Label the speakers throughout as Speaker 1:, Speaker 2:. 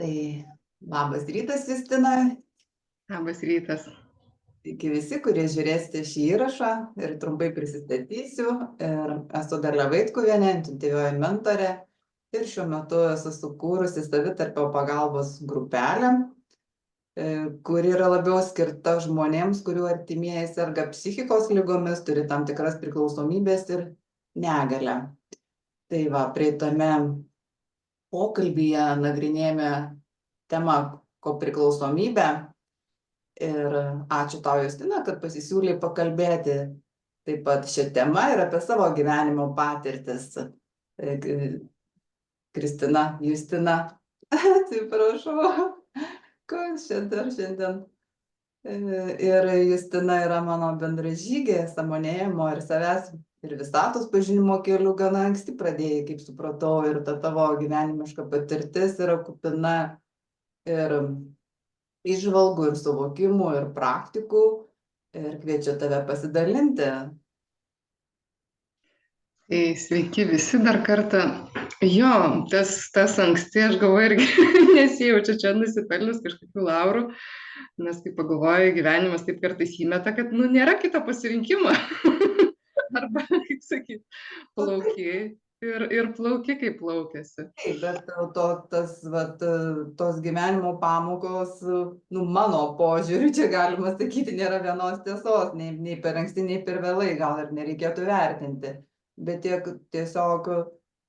Speaker 1: Tai labas rytas, Justina.
Speaker 2: Labas rytas.
Speaker 1: Sveiki visi, kurie žiūrėsite šį įrašą ir trumpai prisistatysiu. Esu Dalia Vaitkuvienė, intuityvioji mentorė ir šiuo metu esu sukūrusi savitarpio pagalbos grupelę, kuri yra labiau skirta žmonėms, kurių artimieji serga psichikos ligomis, turi tam tikras priklausomybės ir negalią. Tai va, praeitame pokalbyje nagrinėjame temą kopriklausomybę. Ir ačiū tau, Justina, kad pasisiūlei pakalbėti taip pat šią temą ir apie savo gyvenimo patirtis. Kristina, Justina, atsiprašau, kas čia dar šiandien. Ir Justina yra mano bendražygė sąmonėjimo ir savęs ir visatos pažinimo keliu gana anksti pradėjai, kaip supratau, ir ta tavo gyvenimiška patirtis yra kupina ir įžvalgų ir suvokimų ir praktikų ir kviečiu tave pasidalinti.
Speaker 2: Tai sveiki visi dar kartą. Jo, tas anksti, aš galvoju, irgi nesijaučiu čia nusipelnius kažkokių laurų, nes kai pagalvoju, gyvenimas taip kartais įmeta, kad nėra kito pasirinkimo. Arba, kaip sakyt, plauki ir plauki, kaip plaukėsi.
Speaker 1: Taip, bet tos gyvenimo pamokos, mano požiūriu, čia galima sakyti, nėra vienos tiesos, nei per anksti, nei per vėlai, gal ir nereikėtų vertinti. Bet tiesiog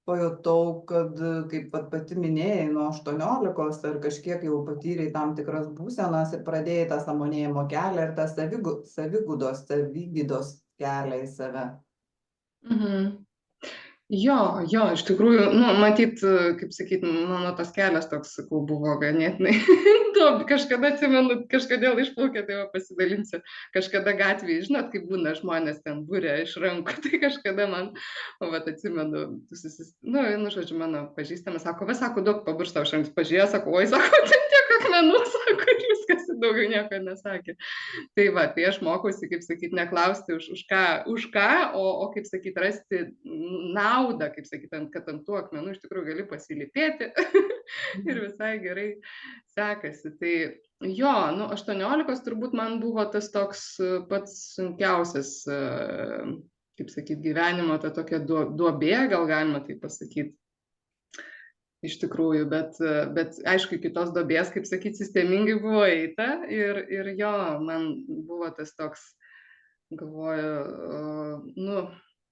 Speaker 1: pajutau, kad, kaip pati minėjai, nuo 18 ar kažkiek jau patyrei tam tikras būsenas ir pradėjai tą sąmonėjimo kelią ir tą savigydos kelią į save.
Speaker 2: Mhm. Jo, iš tikrųjų, matyt, kaip sakyt, mano tas kelias toks, sakau, buvo ganėtinai. Kažkada atsimenu, kažkodėl išplaukė, tai va pasidalinsiu. Kažkada gatvėje, žinot, kaip būna žmonės ten būrė iš rankų, tai kažkada man, atsimenu, žodžiu, mano pažįstamas, sako, duok paburš tau šanks, pažiūrėjo, sako, oi, sako, ten tiek akmenų, sako, ir viskas, daugiau nieko nesakė. Tai va, tai aš mokausi, kaip sakyt, neklausti už ką, o kaip sakyt, rasti naudą, kaip sakyt, kad ant tų akmenų iš tikrųjų gali pasilypėti ir visai gerai sekasi. Tai jo, 18 turbūt man buvo tas toks pats sunkiausias, kaip sakyt, gyvenimo, ta tokia duobė, gal galima tai pasakyti. Iš tikrųjų, bet aišku, kitos duobės, kaip sakyt, sistemingai buvo eita ir jo, man buvo tas toks, galvoju,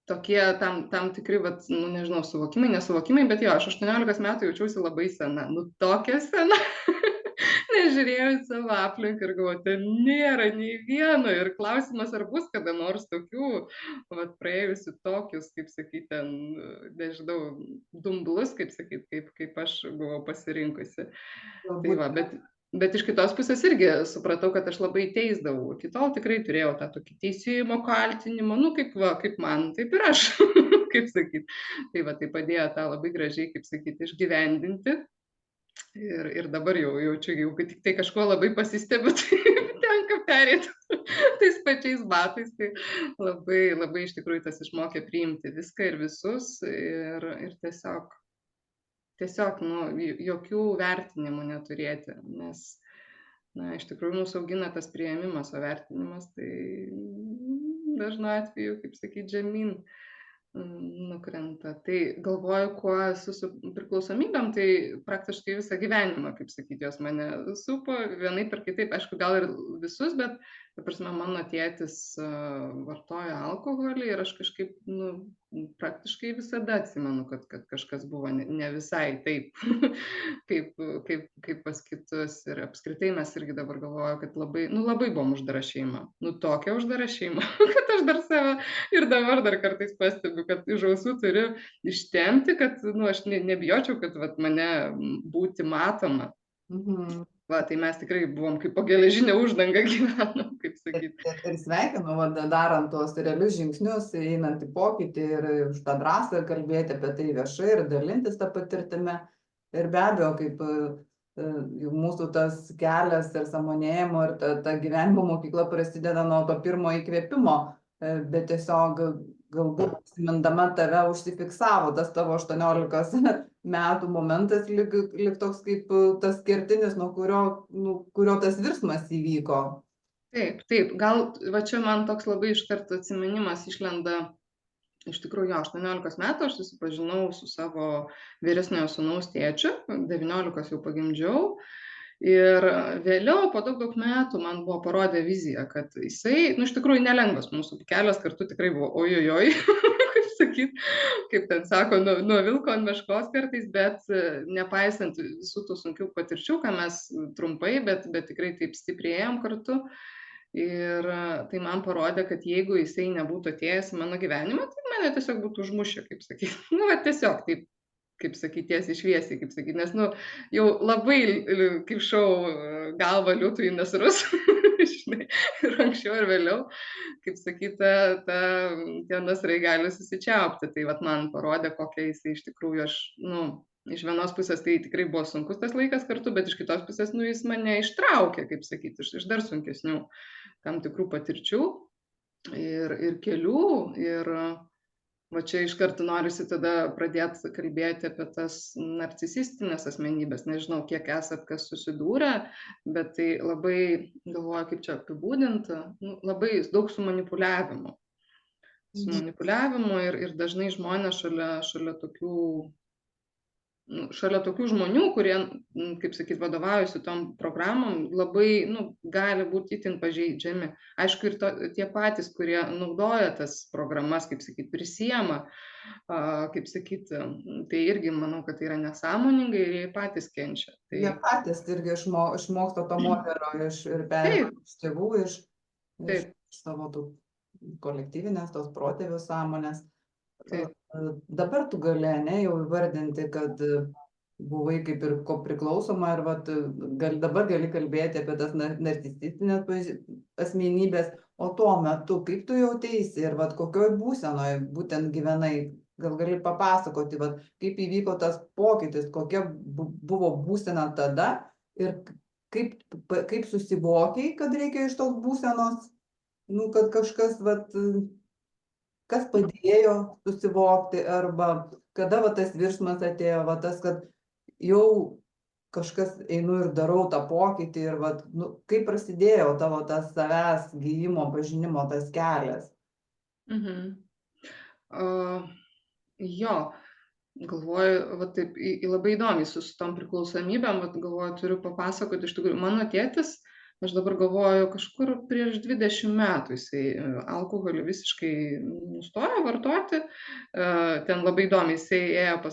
Speaker 2: tokie tam tikri, nežinau, suvokimai, nesuvokimai, bet jo, aš 18 metų jaučiausi labai sena, tokia sena. Nežiūrėjau į savo aplinką ir galvoju, ten nėra nei vieno ir klausimas, ar bus kada nors tokių, praėjusių tokius, kaip sakyti, ten, nežinau, dumblus, kaip sakyti, kaip aš buvau pasirinkusi. Tai va, bet iš kitos pusės irgi supratau, kad aš labai teisdavau. Iki tol tikrai turėjau tą tokį teisėjimo kaltinimą, kaip man, taip ir aš, kaip sakyti. Tai va, tai padėjo tą labai gražiai, kaip sakyti, išgyvendinti. Ir dabar jau jaučiu, jau kad tik tai kažko labai pasistebiu, tai tenka perėti tais pačiais batais. Tai labai iš tikrųjų tas išmokė priimti viską ir visus ir tiesiog, jokių vertinimų neturėti, nes, iš tikrųjų mūsų augina tas priėmimas, o vertinimas tai dažnu atveju, kaip sakyti, žemyn nukrenta. Tai galvoju, kuo esu su priklausomybėm, tai praktiškai visą gyvenimą, kaip sakyti, jos mane supo, vienaip ar kitaip, aišku, gal ir visus, bet, ta prasme, mano tėtis vartoja alkoholį ir aš kažkaip, praktiškai visada atsimenu, kad kažkas buvo ne visai taip, kaip pas kitus. Ir apskritai mes irgi dabar galvoju, kad labai buvom uždara šeima. Tokia uždara šeima, kad aš dar save ir dabar dar kartais pastebiu, kad iš ausų turiu ištempti, kad aš nebijočiau, kad mane būti matoma. Va, tai mes tikrai buvom kaip po geležinę uždangą gyvenom, kaip sakyti.
Speaker 1: Ir sveikinu, darant tuos realius žingsnius, einant į pokytį ir už tą drąsą kalbėti apie tai viešai ir dalintis tą patirtimį. Ir be abejo, kaip mūsų tas kelias ir sąmonėjimo ir ta gyvenimo mokykla prasideda nuo to pirmo įkvėpimo, bet tiesiog galbūt atsimindama tave užsifiksavo tas tavo 18 metų momentas, lyg toks kaip tas kertinis, nuo kurio tas virsmas įvyko.
Speaker 2: Taip, gal va čia man toks labai iš karto atsiminimas išlenda. Iš tikrųjų, 18 metų aš susipažinau su savo vyresniojo sūnaus tėčiu, 19 jau pagimdžiau. Ir vėliau, po daug metų, man buvo parodę viziją, kad jisai, iš tikrųjų nelengvas mūsų kelias kartu tikrai buvo ojojoj, kaip sakyt, kaip ten sako, nuo vilko ant meškos kartais, bet nepaisant visų tų sunkių patirčių, ką mes trumpai, bet tikrai taip stiprėjom kartu. Ir tai man parodė, kad jeigu jisai nebūtų atėjęs į mano gyvenimą, tai mane tiesiog būtų užmušę, kaip sakyti. Tiesiog taip, kaip sakyti, tiesiai šviesiai, kaip sakyti, nes, jau labai kaip šau galva liūtų į nasrus, žinai, ir anksčiau ir vėliau, kaip sakyti, tie nasrai gali susičiaupti. Tai man parodė, kokia jisai iš tikrųjų iš vienos pusės tai tikrai buvo sunkus tas laikas kartu, bet iš kitos pusės, jis mane ištraukė, kaip sakyti, iš dar sunkesnių tam tikrų patirčių ir kelių. Ir va čia iš karto norisi tada pradėti kalbėti apie tas narcisistinės asmenybės. Nežinau, kiek esat kas susidūrę, bet tai labai, galvoju, kaip čia apibūdinti, labai daug su manipuliavimu. Su manipuliavimu ir dažnai žmonės šalia tokių žmonių, kurie, kaip sakyt, vadovaujasi tom programom, labai, gali būti itin pažeidžiami. Aišku, ir tie patys, kurie naudoja tas programas, kaip sakyt, prisiema, kaip sakyt, tai irgi manau, kad tai yra nesąmoningai ir jie patys kenčia.
Speaker 1: Jie patys irgi išmoksta to modelio ir perima iš tėvų, iš savo tų kolektyvinės, tos protėvių sąmonės. Dabar tu gali, jau įvardinti, kad buvai kaip ir kopriklausoma ir dabar gali kalbėti apie tas narcisistinės asmenybės, o tuo metu, kaip tu jauteisi ir kokioj būsenoje būtent gyvenai, gal gali papasakoti, kaip įvyko tas pokytis, kokia buvo būsena tada ir kaip susivokiai, kad reikia iš tos būsenos, kad kažkas, kas padėjo susivokti, arba kada tas virsmas atėjo, tas, kad jau kažkas einu ir darau tą pokytį ir kaip prasidėjo tavo tas savęs gijimo, pažinimo tas kelias.
Speaker 2: Jo, galvoju, taip, labai įdomiai su tom priklausomybėm, galvoju, turiu papasakoti, iš tikrųjų, mano tėtis, aš dabar galvoju, kažkur prieš 20 metų jisai alkoholį visiškai nustojo vartoti, ten labai įdomiai jisai ėjo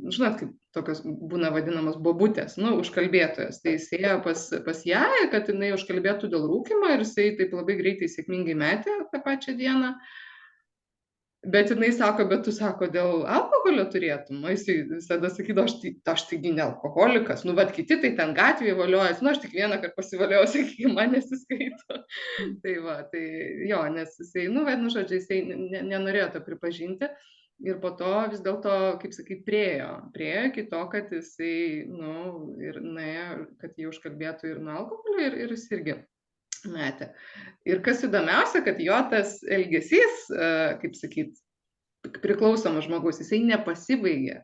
Speaker 2: žinot, kaip tokios būna vadinamos bobutės, užkalbėtojas, tai jisai ėjo pas ją, kad jinai užkalbėtų dėl rūkymo ir jisai taip labai greitai sėkmingai metė tą pačią dieną. Bet jinai sako, bet tu sako, dėl alkoholio turėtum. Jisai visada sakydavo, aš taigi ne alkoholikas, kiti tai ten gatvėje valiojasi, aš tik vieną kartą pasivaliojau, sakykime, man nesiskaito. Tai jo, nes jisai, žodžiu, jisai nenorėjo to pripažinti ir po to vis dėlto, kaip sakyt, priejo iki to, kad jisai, ir nuėjo, kad jį užkalbėtų ir nuo alkoholio ir jis irgi metė. Ir kas įdomiausia, kad jo tas elgesys, kaip sakyt, priklausomas žmogus, jisai nepasibaigė.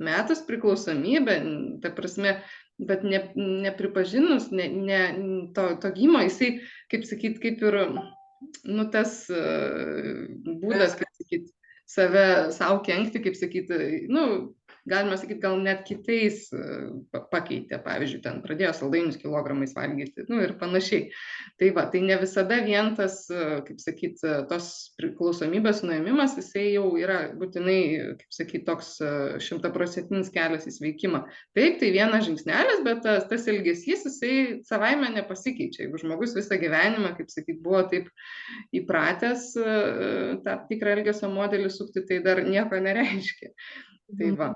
Speaker 2: Metus priklausomybę, ta prasme, bet nepripažinus to gymo, jisai, kaip sakyt, kaip ir, tas būdas, kaip sakyt, savo kenkti, kaip sakyt, galima sakyti, gal net kitais pakeitė, pavyzdžiui, ten pradėjo saldainius kilogramais valgyti, ir panašiai. Tai ne visada vien tas, kaip sakyt, tos priklausomybės nuėmimas, jisai jau yra būtinai, kaip sakyt, toks 100% kelias į sveikimą. Taip, tai vienas žingsnelis, bet tas elgesys, jisai savaime nepasikeičia. Jeigu žmogus visą gyvenimą, kaip sakyt, buvo taip įpratęs tą tikrą elgesio modelį sukti, tai dar nieko nereiškia. Tai va,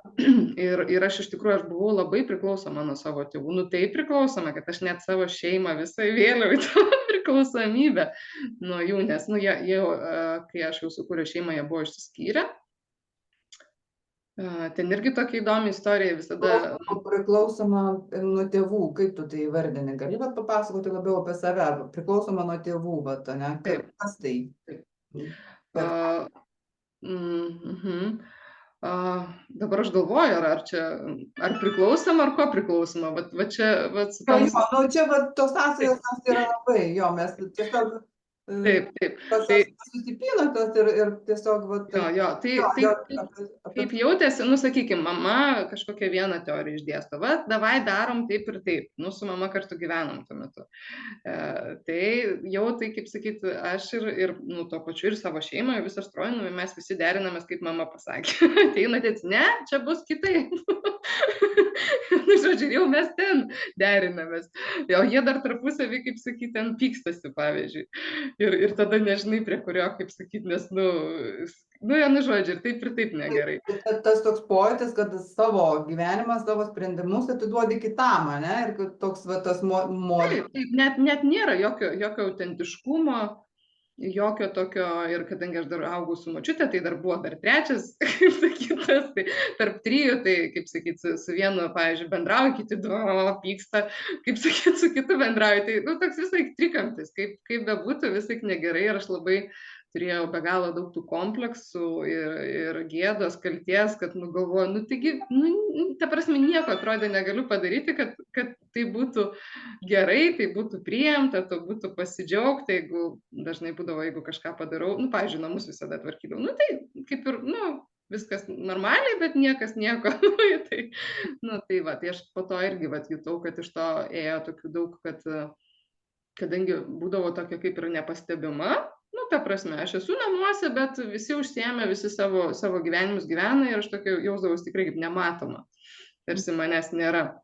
Speaker 2: ir aš iš tikrųjų, aš buvau labai priklausoma nuo savo tėvų, tai priklausoma, kad aš net savo šeimą visą vėliau į tą priklausomybę nuo jų, nes, kai aš jau sukūriau šeimą, jie buvo išsiskyrę. Ten irgi tokia įdomi istorija visada.
Speaker 1: Priklausoma nuo tėvų, kaip tu tai įvardini, gali papasakoti labiau apie save, priklausoma nuo tėvų, ne? Kas tai?
Speaker 2: Mhm. Dabar aš galvoju, ar čia, ar priklausoma, ar ko priklausoma. Va čia, va su
Speaker 1: Jo,
Speaker 2: tom...
Speaker 1: jo, nu čia va tos
Speaker 2: Taip,
Speaker 1: sąsajos jos yra labai, jo, mes tiesiog
Speaker 2: taip, taip. Tai
Speaker 1: kažkas susipina tas ir tiesiog va
Speaker 2: jo,
Speaker 1: taip,
Speaker 2: jo,
Speaker 1: jo, jo, apie
Speaker 2: kaip jautėsi, nu, sakykime, mama kažkokią vieną teoriją išdėsto, va, davai darom taip ir taip, nu, su mama kartu gyvenom tuo metu. Tai jau, tai kaip sakyti, aš ir nu, tuo pačiu ir savo šeimą, visą strojimą, mes visi derinamės, kaip mama pasakė. Ateina tėtis, ne, čia bus kitaip. Nu, žodžiu, jau mes ten derinamės. O jie dar tarpusavį, kaip sakyti, ten pykstasi, pavyzdžiui. Ir tada nežinai, prie kurio, kaip sakyti, nes, vienu žodžiu, ir taip negerai.
Speaker 1: tas toks pojūtis, kad savo gyvenimą, savo sprendimus atiduodi kitam, ne? Ir kad toks va tas modelis.
Speaker 2: Taip, net nėra jokio autentiškumo, jokio tokio, ir kadangi aš dar augau su močiute, tai dar buvo dar trečias, kaip sakytas, tai tarp trijų, tai kaip sakyti, su vienu, pavyzdžiui, bendrauju, kiti du pyksta, kaip sakyti, su kitu bendrauju, tai nu, toks visai trikampis, kaip bebūtų, visai negerai, ir aš labai turėjau be galo daug tų kompleksų ir gėdos, kalties, kad galvoju, nu taigi, ta prasme, nieko atrodė negaliu padaryti, kad tai būtų gerai, tai būtų priimta, to būtų pasidžiaugti, jeigu dažnai būdavo, jeigu kažką padarau, nu, pavyzdžiui, namus visada tvarkydavau, nu, tai kaip ir, nu, viskas normaliai, bet niekas nieko. Tai va, tai aš po to irgi va, jutau, kad iš to ėjo tokių daug, kad kadangi būdavo tokia kaip ir nepastebima, nu, ta prasme, aš esu namuose, bet visi užsiėmė, visi savo gyvenimus gyvena ir aš tokia jausdavausi tikrai kaip nematoma, tarsi manęs nėra.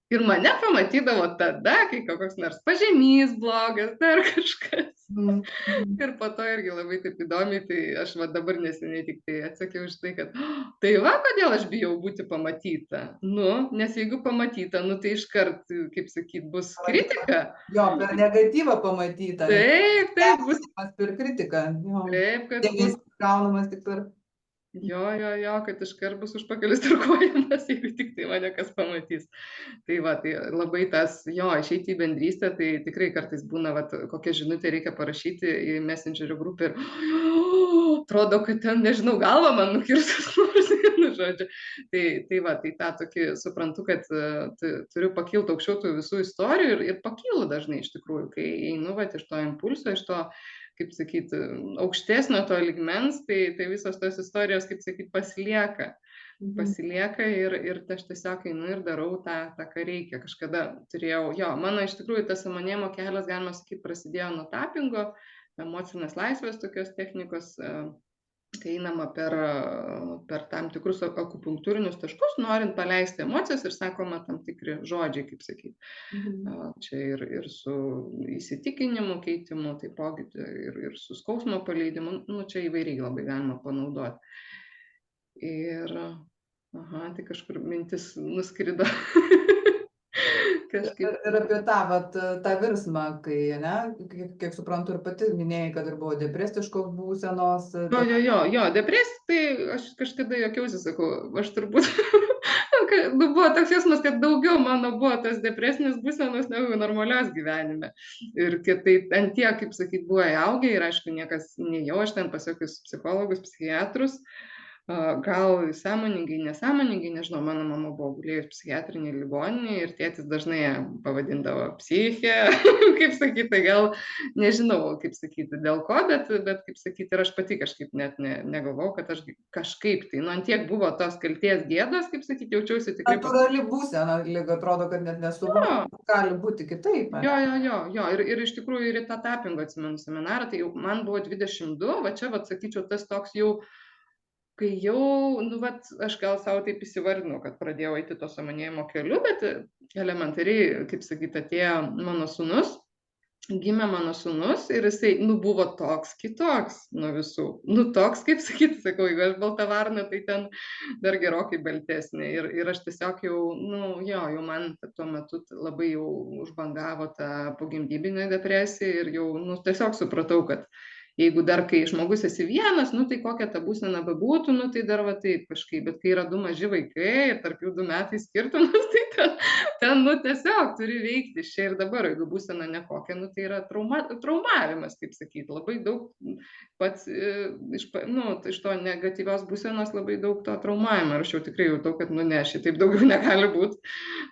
Speaker 2: Ir mane pamatydavo tada, kai koks nors pažymys blogas, dar kažkas. Ir po to irgi labai taip įdomiai, tai aš va dabar neseniai tik tai atsakiau už tai, kad tai va, kodėl aš bijau būti pamatyta. Nu, nes jeigu pamatyta, nu tai iškart, kaip sakyt, bus kritika.
Speaker 1: Jo, per negatyvą pamatyta.
Speaker 2: Taip, bus.
Speaker 1: Per kritiką.
Speaker 2: Taip, kad bus.
Speaker 1: Gaunamas tik per...
Speaker 2: Jo, kad iškart bus užpakalis tarkuojamas, jeigu tik tai mane kas pamatys. Tai va, tai labai tas, išeiti į bendrystę, tai tikrai kartais būna, va, kokią žinutę reikia parašyti į Messengerio grupę ir atrodo, kad ten, nežinau, galva man nukirstas nors, vienu žodžiu. Tai va, tai tą tokį suprantu, kad turiu pakilti aukščiau tų visų istorijų ir pakylu dažnai iš tikrųjų, kai einu, va, iš to impulso, iš to, kaip sakyti, aukštesnio to lygmens, tai visos tos istorijos, kaip sakyti, pasilieka ir aš tiesiog einu ir darau tą, ką reikia. Kažkada turėjau, mano iš tikrųjų tas sąmonėjimo kelias, galima sakyti, prasidėjo nuo tapingo, emocinės laisvės tokios technikos, kai einama per tam tikrus akupunktūrinius taškus, norint paleisti emocijas ir sakoma tam tikri žodžiai, kaip sakyti. Čia ir su įsitikinimu keitimu, taipogi ir su skausmo paleidimu, čia įvairiai labai galima panaudoti. Ir, tai kažkur mintis nuskrido.
Speaker 1: Ir apie tą virsmą, kai, ne, kiek suprantu, ir pati minėjai, kad ir buvo depresiškos būsenos.
Speaker 2: Jo, depresija, tai aš kažkada juokiausi, sakau, aš turbūt, buvo toks jausmas, kad daugiau mano buvo tas depresinės būsenos negu normalios gyvenime. Ir kad tai ant tiek, kaip sakyt, buvo įaugę ir aišku, niekas nejau, aš ten pasakius psichologus, psichiatrus, gal sąmoningai, nesąmoningai, nežinau, mano mama buvo gulėjus psichiatrinėje ligoninėje ir tėtis dažnai ją pavadindavo psichė, kaip sakyti, gal nežinau, kaip sakyti, dėl ko, bet kaip sakyti, ir aš pati kažkaip net negalvojau, kad aš kažkaip tai, ant tiek buvo tos kalties gėdos, kaip sakyti, jaučiausi tikrai.
Speaker 1: Natūrali būsena, lyg atrodo, kad net nesuvokiu, gali būti kitaip.
Speaker 2: Jo, ir iš tikrųjų ir į tą tapingo atsimenu seminarą, tai jau man buvo 22, va čia, va, sakyčiau, tas toks jau, kai jau, aš gal savo taip įsivardinau, kad pradėjau eiti to sąmonėjimo keliu, bet elementariai, kaip sakyti, atėjo mano sūnus, gimė mano sūnus ir jisai, buvo toks kitoks nuo visų. Toks, kaip sakyti, sakau, jeigu aš balta varna, tai ten dar gerokai baltesnė. Ir aš tiesiog jau, jau man tuo metu labai jau užbangavo tą pogimdybinę depresiją ir jau, tiesiog supratau, kad Jeigu dar kai žmogus esi vienas, nu tai kokia ta būsena bebūtų, nu tai dar va taip kažkaip, bet kai yra 2 maži vaikai ir tarp jų 2 metai skirtumas, tai ten nu tiesiog turi veikti iš čia ir dabar, jeigu būsena nekokia, nu tai yra traumavimas, kaip sakyti, labai daug pats iš to negatyvios būsenos labai daug to traumavimo ir aš jau tikrai jautau, kad nu ne, šitaip daugiau negali būti,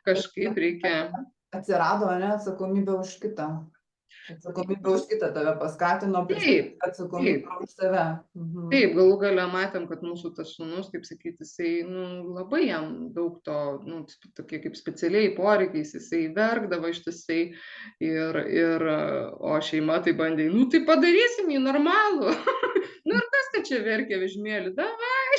Speaker 2: kažkaip reikia.
Speaker 1: Atsirado, ne, atsakomybė už kitą. Atsakomybė už kitą tave paskatino prisiimti atsakomybę už save.
Speaker 2: Taip, galų gale matėm, kad mūsų tas sūnus, kaip sakyti, jisai labai jam daug to, tokie kaip specialiai poreikiais, jisai verkdavo ištisai o šeima tai bandė, tai padarysim jį normalų. Ir kas, kad čia verkia vežimėlį, davai,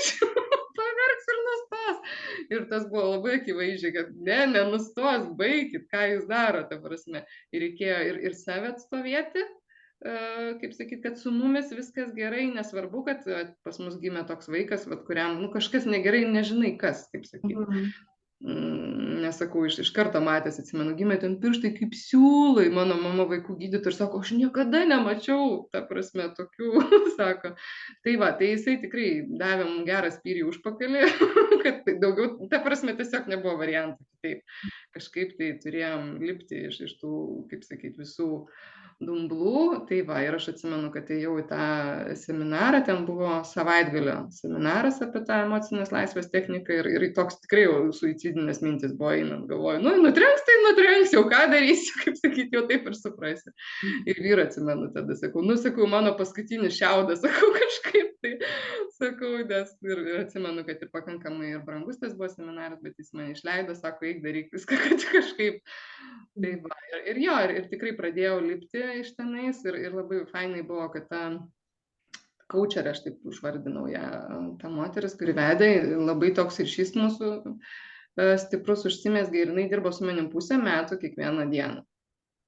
Speaker 2: paverks ir nustos. Ir tas buvo labai akivaizdžiai, kad nenustos, baikit, ką jūs darote, prasme. Ir reikėjo ir save atstovėti, kaip sakyti, kad su mumis viskas gerai, nesvarbu, kad pas mus gimė toks vaikas, kuriam kažkas negerai, nežinai kas, kaip sakyti. Nesakau, iš karto matęs, atsimenu, gimė ten pirštai kaip siūlai, mano mama vaikų gydytoja ir sako, aš niekada nemačiau, ta prasme, tokių, sako. Tai va, tai jisai tikrai davė mums gerą spyrį užpakalį, kad daugiau, ta prasme, tiesiog nebuvo variantų. Taip, kažkaip tai turėjom lipti iš tų, kaip sakyti, visų dumblų. Tai va, ir aš atsimenu, kad ėjau į tą seminarą, ten buvo savaitgalio seminaras apie tą emocinės laisvės techniką ir toks tikrai jau suicidinės mintis buvo einant, galvoju, nutrenks, tai nutrenks, jau ką darysiu, kaip sakyti, jau taip ir suprasi. Ir vyrą atsimenu tada, sakau, mano paskutinis šiaudas, sakau, kažkaip tai, sakau, nes ir atsimenu, kad ir pakankamai ir brangus tas buvo seminaras, bet jis mane išleido, sako, eik daryk viską, kad kažkaip. Tai va, ir tikrai pradėjau lipti iš tenais ir labai fainai buvo, kad ta kaučerė, aš taip užvardinau ją, ta moteris, kuri vedė, labai toks ryšys mūsų stiprus užsimezgė ir jinai dirbo su manim 1,5 metų kiekvieną dieną.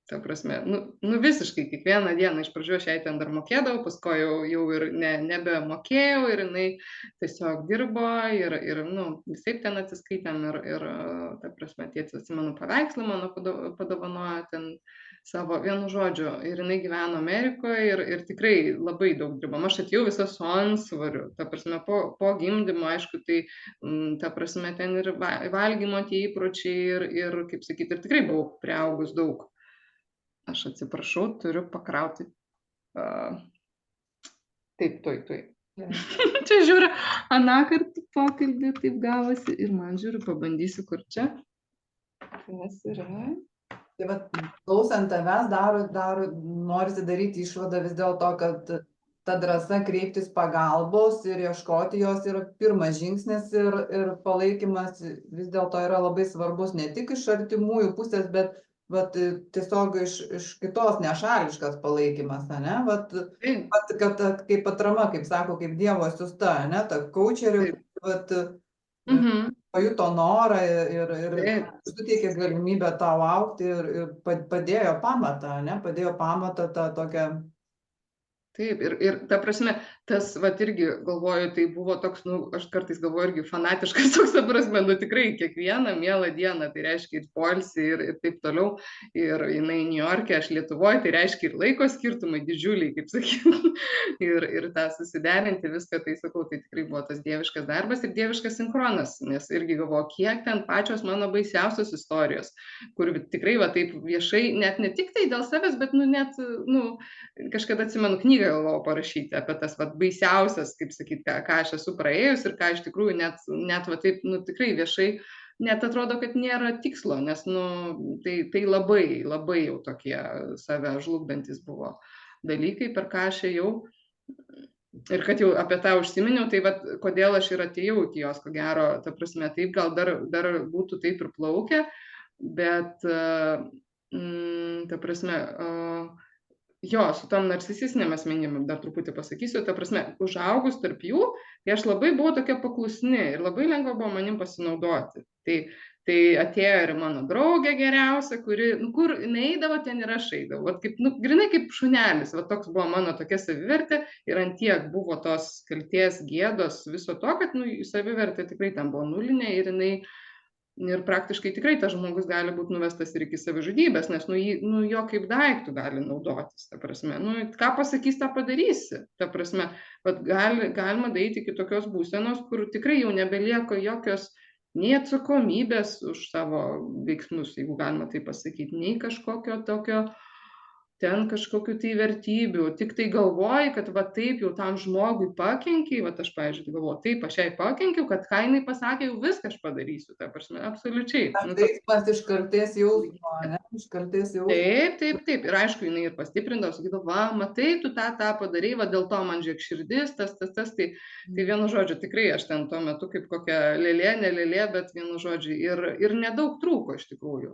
Speaker 2: Ta prasme, visiškai kiekvieną dieną, iš pradžių aš jai ten dar mokėdavau, paskui jau ir nebemokėjau ir jinai tiesiog dirbo ir visaip ten atsiskaitėm ir ta prasme, tėtis, atsimenu, paveikslą mano padovanojo ten savo, vienu žodžiu, ir jinai gyveno Amerikoje ir tikrai labai daug dirbom. Aš atėjau visą su antsvariu, ta prasme, po gimdymo, aišku, tai ta prasme, ten ir valgymo tie įpročiai ir kaip sakyti, ir tikrai buvau priaugus daug. Aš atsiprašau, turiu pakrauti. Taip, tuoj. Čia žiūriu, anąkart pokalbį taip gavosi ir man žiūriu, pabandysiu, kur čia. Kas yra?
Speaker 1: Tai va, klausant tavęs, norisi daryti išvadą vis dėlto, kad ta drąsa kreiptis pagalbos ir ieškoti jos yra pirmas žingsnis ir palaikymas vis dėlto yra labai svarbus ne tik iš artimųjų pusės, bet tiesiog iš kitos nešališkas palaikymas, ne? Kad kaip atrama, kaip sako, kaip Dievo siusta, ne? Ta kaučerė, pajuto norą ir suteikė galimybę tau augti ir padėjo pamatą, ne? Padėjo pamatą tą tokią.
Speaker 2: Taip, ir ta prasme, tas, irgi galvoju, tai buvo toks, aš kartais galvoju irgi fanatiškas toks, ta prasme, tikrai kiekvieną mielą dieną, tai reiškia ir poilsį ir taip toliau, ir jinai Niujorke, aš Lietuvoje, tai reiškia ir laiko skirtumai didžiuliai, kaip sakyti, ir tą susiderinti viską, tai sakau, tai tikrai buvo tas dieviškas darbas ir dieviškas sinchronas, nes irgi galvoju, kiek ten pačios mano baisiausios istorijos, kur tikrai taip viešai, net ne tik tai dėl savęs, bet net, kažkada atsimenu knygą galvojau parašyti apie tas baisiausias, kaip sakyti, ką aš esu praėjus ir ką iš tikrųjų net taip, tikrai viešai, net atrodo, kad nėra tikslo, nes, tai labai, labai jau tokie save žlugdantis buvo dalykai, per ką aš ėjau. Ir kad jau apie tą užsiminiau, tai kodėl aš ir atėjau iki jos, ko gero, ta prasme, taip gal dar būtų taip ir plaukę, bet, ta prasme, jo, su tom narcisistinėm asmenybėm dar truputį pasakysiu, ta prasme, užaugus tarp jų, tai aš labai buvau tokia paklusni ir labai lengva buvo manim pasinaudoti. Tai atėjo ir mano draugė geriausia, kuri, kur neįdavo, ten ir aš eidavau. Grinai kaip šunelis, toks buvo mano tokia savivertė ir antiek buvo tos kaltės gėdos viso to, kad savivertė tikrai ten buvo nulinė ir jinai Ir praktiškai tikrai tas žmogus gali būti nuvestas ir iki savižudybės, nes jo kaip daiktų gali naudotis, ta prasme. Ką pasakys, tą padarysi. Ta prasme, galima daryti iki tokios būsenos, kur tikrai jau nebelieka jokios nei atsakomybės už savo veiksmus, jeigu galima tai pasakyti, nei kažkokio tokio ten kažkokių tai vertybių, tik tai galvoji, kad va taip jau tam žmogui pakenkiai, va aš, pavyzdžiui, galvoju, taip aš jai pakenkiau, kad ką jinai pasakė, jau viską aš padarysiu, ta prasme, absoliučiai.
Speaker 1: Veiksmas iš kaltės jausmo, ne? Iš kaltės jausmo.
Speaker 2: Taip. Ir aišku, jinai ir pastiprindavo, sakydavo, va, matai, tu tą padarei, va dėl to man žiūrėk širdis, tas, tai vienu žodžiu, tikrai aš ten tuo metu kaip kokia lėlė, ne lėlė, bet vienu žodžiu ir nedaug trūko iš tikrųjų.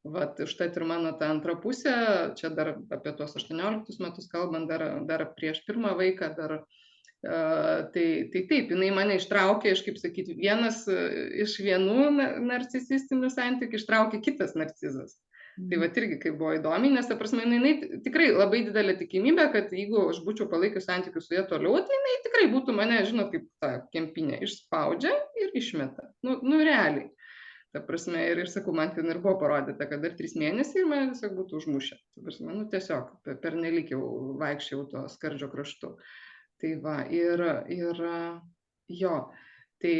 Speaker 2: Vat, užtat ir mano ta antra pusė, čia dar apie tuos 18 metus kalbant, dar prieš pirmą vaiką, tai taip, jinai mane ištraukė iš, kaip sakyti, vienas iš vienų narcisistinių santykių ištraukė kitas narcizas. Tai vat irgi kaip buvo įdomi, nes, ta prasme, jinai tikrai labai didelė tikimybė, kad jeigu aš būčiau palaikius santykius su ja toliau, tai jinai tikrai būtų mane, žinot, kaip ta kempinė, išspaudžia ir išmeta. Realiai. Ta prasme, ir sakau, man ten ir buvo parodyta, kad dar 3 mėnesiai ir mane tiesiog būtų užmušę. Ta prasme, tiesiog pernelyg jau vaikščiau to skardžio kraštu. Tai va, ir jo, tai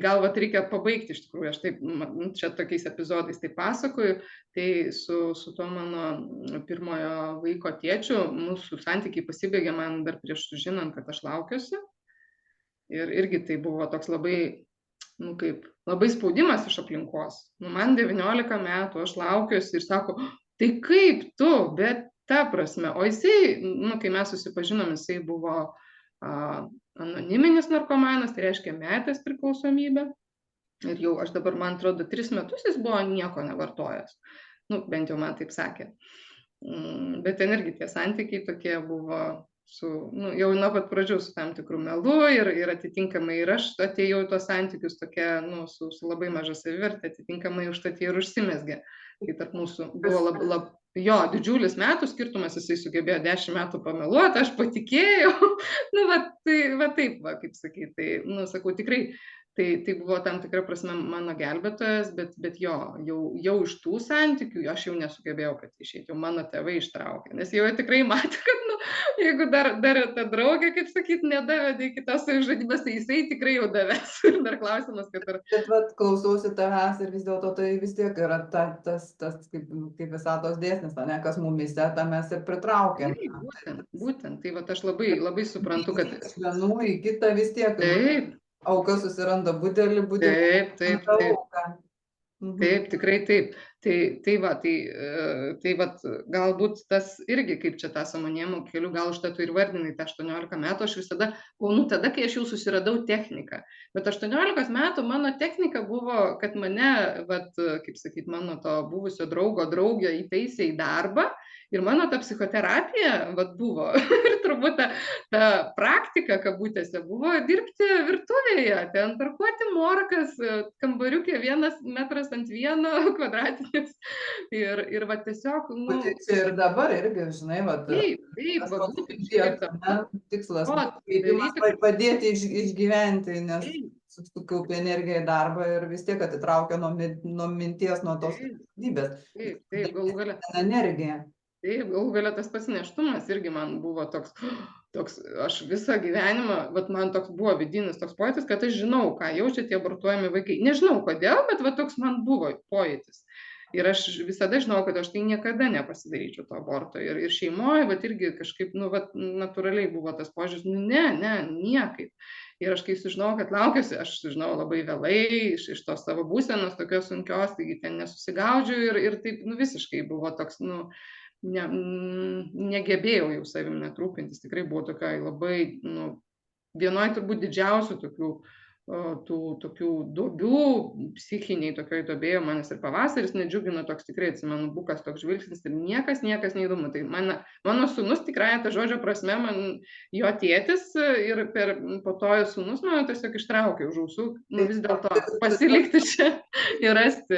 Speaker 2: gal vat reikia pabaigti iš tikrųjų, aš taip, čia tokiais epizodais tai pasakoju, tai su tuo mano pirmojo vaiko tėčiu mūsų santykiai pasibaigė man dar prieš sužinant, kad aš laukiuosi. Ir irgi tai buvo toks labai labai spaudimas iš aplinkos. Man 19 metų, aš laukiuosi ir sako, tai kaip tu, bet ta prasme, o jisai, kai mes susipažinom, jisai buvo anoniminis narkomanas, tai reiškia metęs priklausomybę. Ir jau aš dabar, man atrodo, 3 metus jis buvo nieko nevartojęs. Bent jau man taip sakė. Bet ten irgi tie santykiai tokie buvo jau nuo pat pradžių su tam tikrų melu ir atitinkamai ir aš atėjau į tos santykius tokia, su labai maža savivertė, atitinkamai užtat jie ir užsimezgė. Tai tarp mūsų buvo didžiulis metų skirtumas, jisai sugebėjo 10 metų pameluoti, aš patikėjau. Taip, kaip sakyti, tai, sakau, tikrai, tai buvo tam tikra prasme mano gelbėtojas, bet jau iš tų santykių aš jau nesugebėjau pati išeiti, jau mano tėvai ištraukė, nes jau tikrai matė, kad, jeigu dar ta draugė, kaip sakyti, nedavedė iki tos savižudybės, tai jisai tikrai jau davės. Ir dar klausimas, kad ar...
Speaker 1: Bet klausausi tavęs ir vis dėlto tai vis tiek yra tas kaip visatos dėsnis, ne, kas mumyse, tą mes ir pritraukiam.
Speaker 2: Būtent, tai aš labai suprantu, kad...
Speaker 1: Iš vienų į kitą vis tiek.
Speaker 2: Taip.
Speaker 1: Auka susiranda budelį.
Speaker 2: Taip. Taip, tikrai taip. Tai galbūt tas irgi, kaip čia tą sąmonėjimo keliu, gal užtat ir vardinai tą 18 metų, aš visada, tada, kai aš jau susiradau techniką. Bet 18 metų mano technika buvo, kad mane, kaip sakyti, mano to buvusio draugė įtaisė į darbą. Ir mano ta psichoterapija buvo, ir turbūt ta praktika, kabutėse, buvo dirbti virtuvėje, ten tarkuoti morkas, kambariukė 1 metras ant 1 kvadratinis. Ir tiesiog...
Speaker 1: Čia ir dabar irgi, žinai, tikslas padėti išgyventi, nes sukaupi energiją į darbą ir vis tiek atitraukia nuo minties, nuo tos kasdienybės.
Speaker 2: Taip, galų gale.
Speaker 1: Energija.
Speaker 2: Taip, galų gale tas pats nėštumas irgi man buvo toks, aš visą gyvenimą, man toks buvo vidinis toks pojūtis, kad aš žinau, ką jaučia tie abortuojami vaikai. Nežinau kodėl, bet toks man buvo pojūtis. Ir aš visada žinau, kad aš tai niekada nepasidaryčiau to aborto. Ir šeimoje, irgi kažkaip, natūraliai buvo tas požiūris, ne, niekaip. Ir aš kai sužinau, kad laukiuosi, aš sužinau labai vėlai iš tos savo būsenos, tokios sunkios, taigi ten nesusigaudžiu ir taip, visiškai buvo toks, negebėjau jau savim net rūpintis, tikrai buvo tokia labai, vienoje turbūt didžiausių tokių duobių, psichiniai tokioj duobėjo manęs ir pavasaris nedžiugino, toks tikrai atsimenu, bukas toks žvilgsnis ir niekas neįdomu. Tai mano sūnus tikrąja ta žodžio prasme, jo tėtis ir po to jo sūnus mane tiesiog ištraukė už ausų, vis dėlto pasilikti čia ir rasti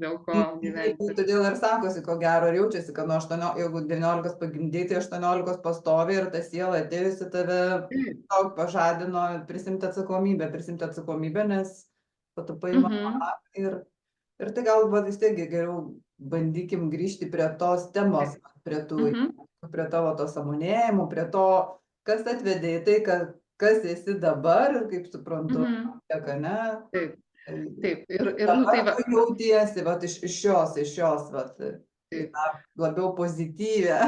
Speaker 2: dėl ko gyventi.
Speaker 1: Todėl ir sakosi, ko gero, ir jaučiasi, kad nuo 18, jeigu 19 pagimdyti, 18 pastovi ir ta siela atėjusi tave daug pažadino prisimti atsakomybę, nes patapai
Speaker 2: Mhm.
Speaker 1: mama ir tai galbūt vis tiek geriau bandykim grįžti prie tos temos,
Speaker 2: Mhm.
Speaker 1: prie tavo to sąmonėjimo, prie to, kas atvedė į tai, kas esi dabar ir kaip suprantu,
Speaker 2: Mhm.
Speaker 1: tiek, ane?
Speaker 2: Taip,
Speaker 1: Tai
Speaker 2: taip. Ir nu
Speaker 1: dabar
Speaker 2: tai va,
Speaker 1: tu jautiesi, vat, iš šios, vat, į
Speaker 2: taip,
Speaker 1: tą labiau pozityvę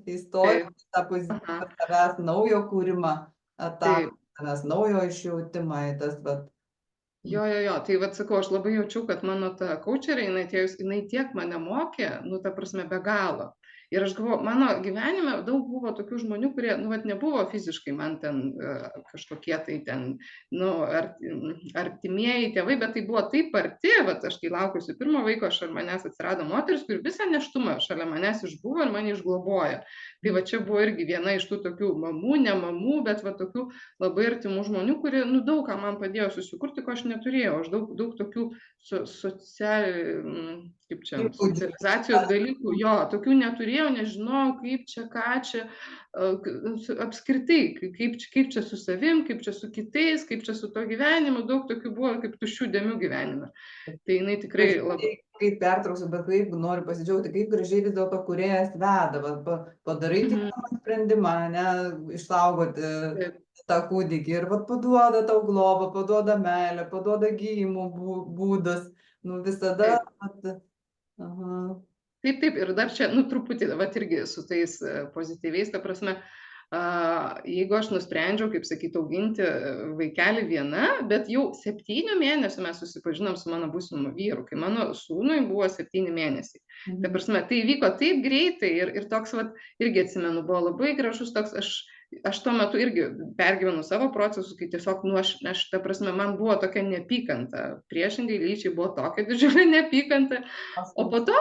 Speaker 1: istoriją,
Speaker 2: taip.
Speaker 1: tą
Speaker 2: Aha,
Speaker 1: pozityvą savęs naujo kūrimą, tą
Speaker 2: taip.
Speaker 1: savęs naujo išjautimą, į tas, vat.
Speaker 2: Jo, tai vat sakau, aš labai jaučiu, kad mano ta kaučerė, jinai atėjus, jinai tiek mane mokė, nu ta prasme, be galo. Ir aš galvoju, mano gyvenime daug buvo tokių žmonių, kurie, nu, vat nebuvo fiziškai man ten kažkokie tai ten, nu, artimieji tėvai, bet tai buvo taip arti, vat aš kai laukiuosi pirmo vaiko, šalia manęs atsirado moteris, kur visą nėštumą šalia manęs išbuvo ir mane išglobojo. Tai va čia buvo irgi viena iš tų tokių mamų, ne mamų, bet va tokių labai artimų žmonių, kurie, nu, daug ką man padėjo susikurti, ko aš neturėjau. Aš daug tokių kaip čia,
Speaker 1: Įgūdžių.
Speaker 2: socializacijos dalykų, jo, tokių neturėjau, nežinojau, kaip čia, ką čia, apskritai, kaip čia su savim, kaip čia su kitais, kaip čia su to gyvenimu, daug tokių buvo kaip tuščių dėmių gyvenime. Tai jinai tikrai labai.
Speaker 1: Kaip pertrauksiu, bet kaip noriu pasidžiaugti, kaip gražiai vis dėlto kūrėjas veda, padarai tinkamą sprendimą, ne, išsaugoti
Speaker 2: Taip.
Speaker 1: tą kūdikį ir paduoda tau globą, paduoda meilę, paduoda gijimo būdus, nu visada. Aha.
Speaker 2: Taip, ir dar čia, nu, truputį, vat irgi su tais pozityviais, ta prasme, jeigu aš nusprendžiau, kaip sakyt, auginti vaikelį viena, bet jau 7 mėnesių mes susipažinom su mano būsimu vyru, kai mano sūnui buvo 7 mėnesiai. Ta prasme, tai vyko taip greitai ir toks, vat, irgi atsimenu, buvo labai gražus toks, aš tuo metu irgi pergyvenu savo procesus, kai tiesiog, nu, aš ta prasme, man buvo tokia neapykanta, priešingai lyčiai buvo tokia didžiulė neapykanta, o po to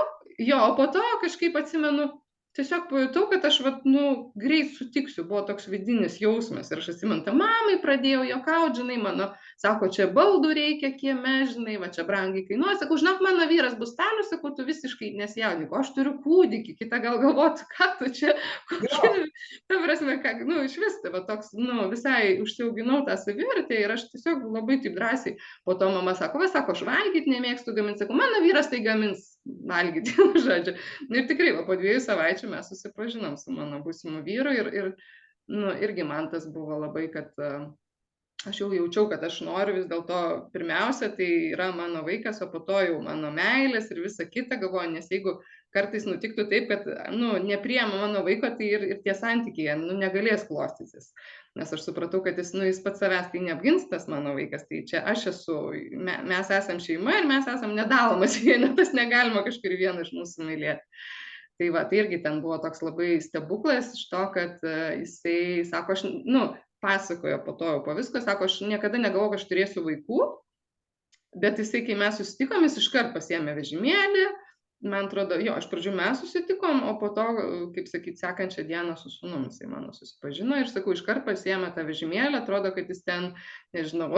Speaker 2: kažkaip atsimenu, tiesiog pajutau, kad aš, vat, nu, greit sutiksiu, buvo toks vidinis jausmas ir aš atsimenu, tą mamai pradėjau juokaut, žinai, mano, sako, čia baldų reikia kieme, žinai, va čia brangiai kainuoja, sakau, žinok, mano vyras bus stalius, sakau, tu visiškai nesijaudink, aš turiu kūdikį, kita gal galvotų, ką tu čia, kokia, ta prasme, ką, nu, iš vis, tai va toks, nu, visai užsiauginau tą savivertę ir aš tiesiog labai taip drąsiai, po to mama sako, aš valgyt nemėgstu gaminti, sakau, mano vyras tai gamins valgyti, žodžiu. Ir tikrai, po 2 savaičių mes susipažinom su mano būsimu vyru ir nu, irgi man tas buvo labai, kad aš jau jaučiau, kad aš noriu vis dėlto pirmiausia, tai yra mano vaikas, o po to jau mano meilės ir visa kita, galvoju, nes jeigu kartais nutiktų taip, kad, nu, nepriema mano vaiko, tai ir tie santykiai, nu, negalės klostytis. Nes aš supratau, kad jis pats savęs tai neapgins tas mano vaikas, tai čia aš esu, mes esam šeima ir mes esam nedalomas vienetas, negalima kažkur vieną iš mūsų mylėti. Tai va, tai irgi ten buvo toks labai stebuklas iš to, kad jisai, sako, aš, nu, pasakojo po to jau po visko, sako, aš niekada negalvojau, kad aš turėsiu vaikų, bet jisai, kai mes susitikom, jis iškart pasiėmė vežimėlį, man atrodo, jo, iš pradžių mes susitikom, o po to, kaip sakyt, sekančią dieną su sūnum jisai mano susipažino ir, sakau, iškart pasiėmė tą vežimėlį, atrodo, kad jis ten, nežinau,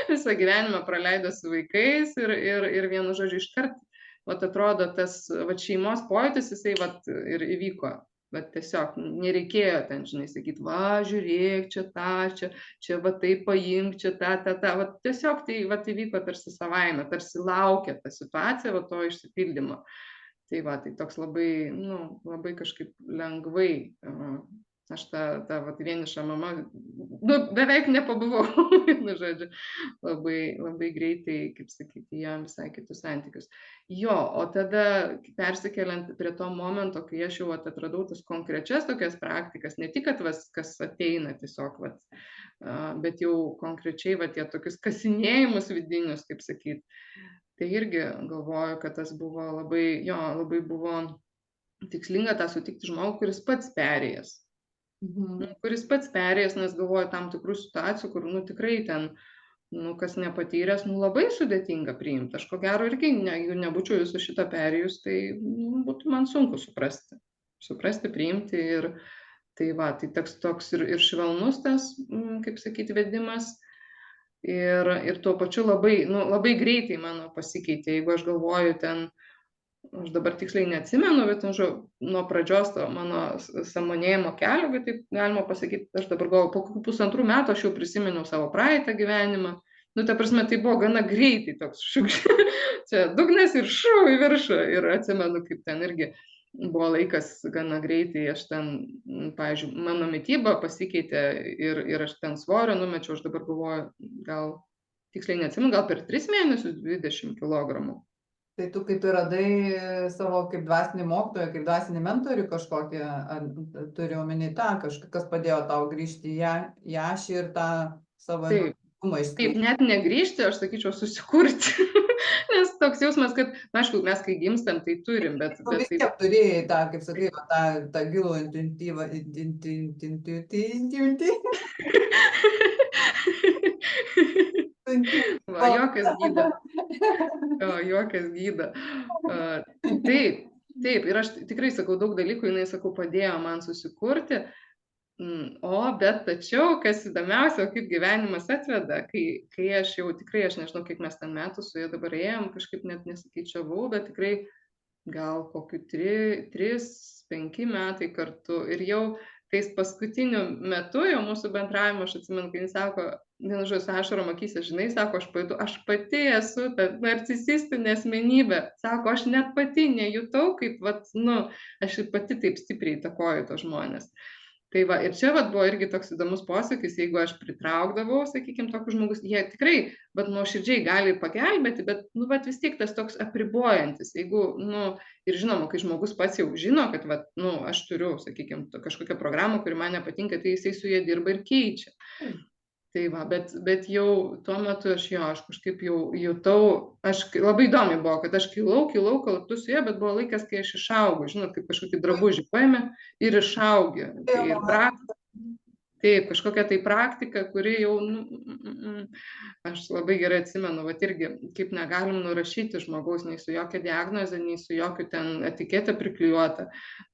Speaker 2: visą gyvenimą praleido su vaikais ir vienu žodžiu iškart, vat atrodo, tas vat šeimos pojūtis, jisai vat ir įvyko. Bet tiesiog nereikėjo ten, žinai, sakyti, va, žiūrėk, čia va taip paimk, čia va tiesiog tai va įvyko tarsi savaime, tarsi laukia ta situacija, va to išsipildymo. Tai va, tai toks labai, nu, labai kažkaip lengvai, aš ta va vieniša mama, nu, beveik nepabuvau, nu, žodžiu, labai greitai, kaip sakyti, jam visai kitus santykius. Jo, o tada persikeliant prie to momento, kai aš jau atradau tas konkrečias tokias praktikas, ne tik, kad kas ateina tiesiog, bet jau konkrečiai tie tokius kasinėjimus vidinius, kaip sakyti, tai irgi galvoju, kad tas buvo labai buvo tikslinga tą sutikti žmogų, kuris pats perėjęs. Kuris pats perėjęs, nes galvoju tam tikrų situacijų, kur, nu, tikrai ten, nu, kas nepatyręs, nu, labai sudėtinga priimti. Aš ko gero irgi, jeigu nebūčiau viso šito perėjus, tai nu, būtų man sunku suprasti, priimti ir tai va, tai toks ir švelnus tas, kaip sakyti, vedimas ir tuo pačiu labai greitai mano pasikeitė, jeigu aš galvoju ten, aš dabar tiksliai neatsimenu, bet nuo pradžios to mano sąmonėjimo kelio, bet taip galima pasakyti, aš dabar galvoju, po 1,5 metų aš jau prisiminiau savo praeitą gyvenimą, Nu, ta prasme, tai buvo gana greitai toks čia dugnas ir šau į viršų. Ir atsimenu, kaip ten irgi buvo laikas gana greitai, aš ten, pavyzdžiui, mano mityba pasikeitė ir aš ten svorio numečiau, aš dabar galvoju, gal tiksliai neatsimenu, gal per 3 mėnesius 20 kilogramų.
Speaker 1: Tai tu kaip ir radai savo kaip dvasinį mokytoją, kaip dvasinį mentorių kažkokį, turiu omeny tą, kas padėjo tau grįžti į ašį ir tą savo
Speaker 2: Taip,
Speaker 1: intuityvumą
Speaker 2: taip,
Speaker 1: išskleisti.
Speaker 2: net negrįžti, aš sakyčiau, susikurti. Nes toks jausmas, kad, na, aišku, mes kai gimstam, tai turim, bet
Speaker 1: Tu vis
Speaker 2: taip.
Speaker 1: tiek turėjai tą, kaip sakai, va, tą gilų intuityvą,
Speaker 2: Va, juokas gydo. Juokas gydo. Taip, taip, ir aš tikrai sakau, daug dalykų jinai, sakau, padėjo man susikurti. Bet tačiau, kas įdomiausia, kaip gyvenimas atveda, kai aš jau tikrai, aš nežinau, kiek mes ten metų su ja dabar ėjom, kažkaip net nesakyčiavau, bet tikrai gal kokiu 3-5 metai kartu. Ir jau tais paskutiniu metu jau mūsų bendravimo, aš atsimenu, kai jis sako, vienu žodžiu, su ašarom akyse, žinai, sako, aš pati esu ta narcisistinė asmenybė. Sako, aš net pati nejutau, kaip, vat, nu, aš ir pati taip stipriai įtakoju tos žmonės. Tai va, ir čia vat buvo irgi toks įdomus posakis, jeigu aš pritraukdavau, sakykime, tokius žmogus, jie tikrai, vat, nuoširdžiai gali pagelbėti, bet, nu, vat, vis tiek tas toks apribojantis, jeigu, nu, ir žinoma, kai žmogus pats jau žino, kad, vat, nu, aš turiu, sakykime, kažkokią programą, kuri man nepatinka, tai jisai su ja dirba ir keičia. Tai va, bet jau tuo metu aš kažkaip jau jutau, labai įdomi buvo, kad aš kilau kartu su ja, bet buvo laikas, kai aš išaugau, žinot, kaip kažkokį drabužį paėmė ir išaugė. Taip, kažkokia tai praktika, kuri jau, aš labai gerai atsimenu, vat irgi, kaip negalim nurašyti žmogaus nei su jokia diagnoze, nei su jokiu ten etiketė priklijuota.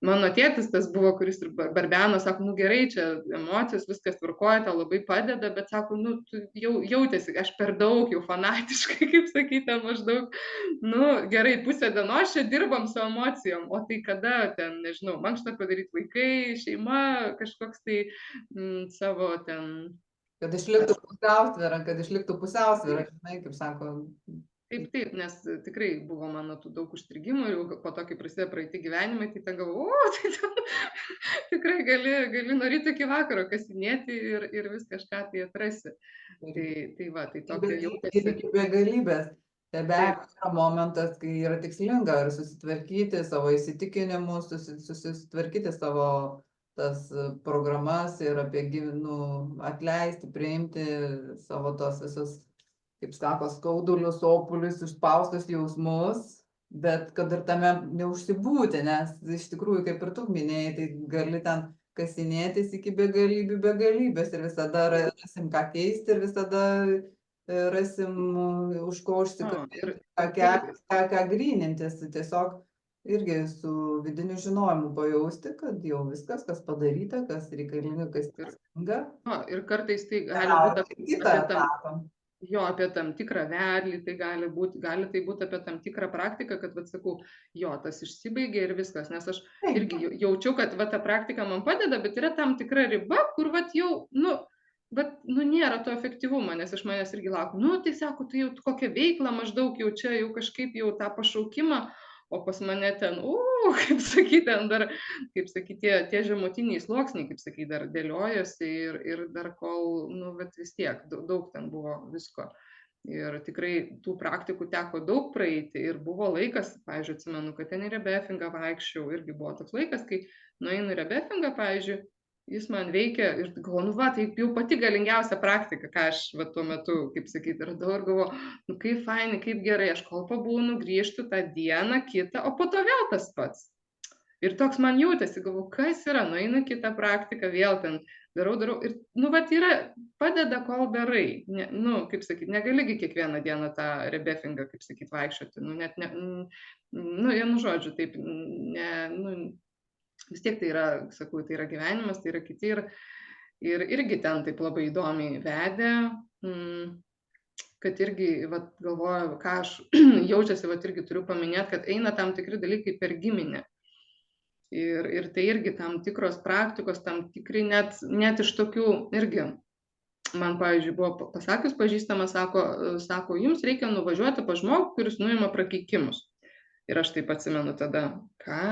Speaker 2: Mano tėtis tas buvo, kuris ir barbeno, sako, nu gerai, čia emocijos, viskas tvarkoja, tau labai padeda, bet sako, nu, jau jautėsi, aš per daug jau fanatiškai, kaip sakyti, maždaug, nu, gerai, pusę dienos čia dirbam su emocijom, o tai kada ten, nežinau, mankštą padaryti vaikai, šeima, kažkoks tai savo ten.
Speaker 1: Kad išliktų pusiausvėra, žinai, kaip sako.
Speaker 2: Taip, nes tikrai buvo mano tų daug užstrigimų ir po to, kai prasidėjo praeiti gyvenimai, tai ten galvoju, tai tikrai gali nuo ryto iki vakaro kasinėti ir vis kažką tai atrasi. Tai va, tai tokia jautėsi.
Speaker 1: Ir iki begalybės. Tai be abejo yra momentas, kai yra tikslinga ir susitvarkyti savo įsitikinimus, susitvarkyti savo tas programas ir atleisti, priimti savo tos visus, kaip sako, skaudulius, opulius, išspaustus jausmus, bet kad ir tame neužsibūti, nes iš tikrųjų, kaip ir tu minėjai, tai gali ten kasinėtis iki begalybės ir visada rasim ką keisti ir visada rasim už ko užsikabinti, ką grynintis, tiesiog irgi su vidiniu žinojimu pajausti, kad jau viskas, kas padaryta, kas reikalinga, kas teisinga.
Speaker 2: Ir kartais tai gali būti apie tam tikrą vedlį, tai gali tai būti apie tam tikrą praktiką, kad, vat, sakau, tas išsibaigė ir viskas, nes aš irgi jaučiu, kad va, ta praktika man padeda, bet yra tam tikra riba, kur vat, jau, nėra to efektyvumo, nes iš manęs irgi laukia, tai sako, tu jau kokią veiklą maždaug jau čia, jau kažkaip jau tą pašaukimą, o pas mane ten, kaip sakyti, ten dar, kaip sakyti, tie žemutiniai sluoksniai, kaip sakyti, dar dėliojosi ir dar kol, bet vis tiek, daug ten buvo visko. Ir tikrai tų praktikų teko daug praeiti ir buvo laikas, pavyzdžiui, atsimenu, kad ten į rebefingą vaikščiau, irgi buvo toks laikas, kai nueinu į rebefingą, pavyzdžiui, jis man veikia ir galvoju, tai jau pati galingiausia praktika, ką aš tuo metu, kaip sakyti, radau ir galvoju, kaip fainai, kaip gerai, aš kol pabūnu, grįžtu tą dieną, kitą, o po to vėl tas pats. Ir toks man jautėsi, galvoju, kas yra, nueinu kitą praktiką, vėl ten darau, ir, yra, padeda, kol darai. Kaip sakyti, negaligi kiekvieną dieną tą rebefingą, kaip sakyti, vaikščioti, net ne, vienu žodžiu, taip, vis tiek tai yra, sakau, tai yra gyvenimas, tai yra kiti ir irgi ten taip labai įdomiai vedė, kad irgi, galvoju, ką aš jaučiasi, irgi turiu paminėti, kad eina tam tikri dalykai per giminę. Ir tai irgi tam tikros praktikos, tam tikri net iš tokių irgi man, pavyzdžiui, buvo pasakius pažįstama, sako, jums reikia nuvažiuoti pas žmogų, kuris nuima prakeikimus. Ir aš taip atsimenu tada, ką?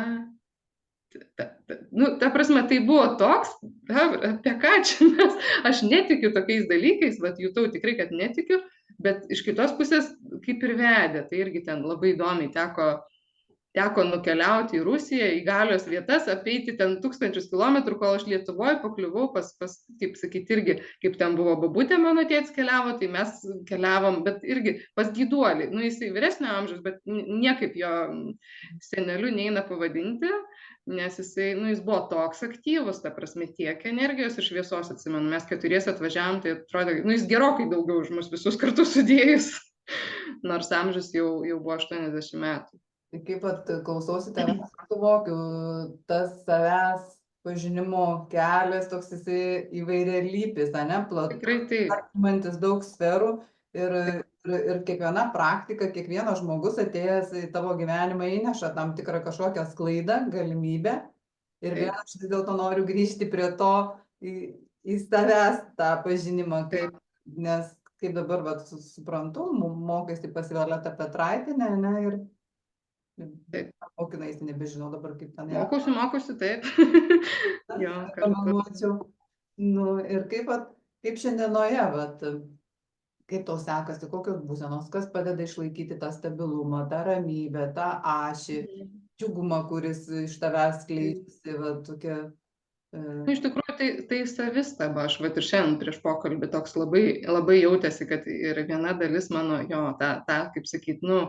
Speaker 2: Ta prasme, tai buvo toks, apie ką čia mes, aš netikiu tokiais dalykais, bet jutau tikrai, kad netikiu, bet iš kitos pusės kaip ir vedė, tai irgi ten labai įdomiai teko nukeliauti į Rusiją, į galios vietas, apeiti ten 1000 kilometrų, kol aš Lietuvoje pakliuvau pas, kaip sakyti, irgi, kaip ten buvo babutė, mano tėtis keliavo, tai mes keliavom, bet irgi pas gyduolį, nu jisai vyresnio amžiaus, bet niekaip jo seneliu neina pavadinti, nes jisai, nu jis buvo toks aktyvus, ta prasme, tiek energijos ir šviesos, atsimenu, mes 4 atvažiavom, tai atrodė, nu jis gerokai daugiau už mus visus kartu sudėjus, nors amžius jau buvo 80 metų.
Speaker 1: Tai kaip pat klausausi tavęs, suvokiu, tas savęs pažinimo kelias, toks jisai įvairialypis, ne,
Speaker 2: Tikrai taip.
Speaker 1: apimantis daug sferų ir kiekviena praktika, kiekvienas žmogus atėjęs į tavo gyvenimą įneša tam tikrą kažkokią sklaidą, galimybę. Ir vėl aš vis dėlto noriu grįžti prie to į savęs tą pažinimą, nes kaip dabar vat, suprantu, mokėsi pas Violetą Petraitienę, ne, ir mokinaisi, nebežinau dabar kaip ten yra.
Speaker 2: Mokusi, taip. Jo,
Speaker 1: pameluočiau. Nu, ir kaip šiandienoje, vat, kaip tau sekasi, kokios būsenos, kas padeda išlaikyti tą stabilumą, tą ramybę, tą ašį, džiugumą, kuris iš tavęs skleidžiasi, va, tokia.
Speaker 2: Iš tikrųjų, tai savistaba, aš vat ir šiandien prieš pokalbį toks labai, labai jautėsi, kad ir viena dalis mano, jo, tą, kaip sakyt, nu,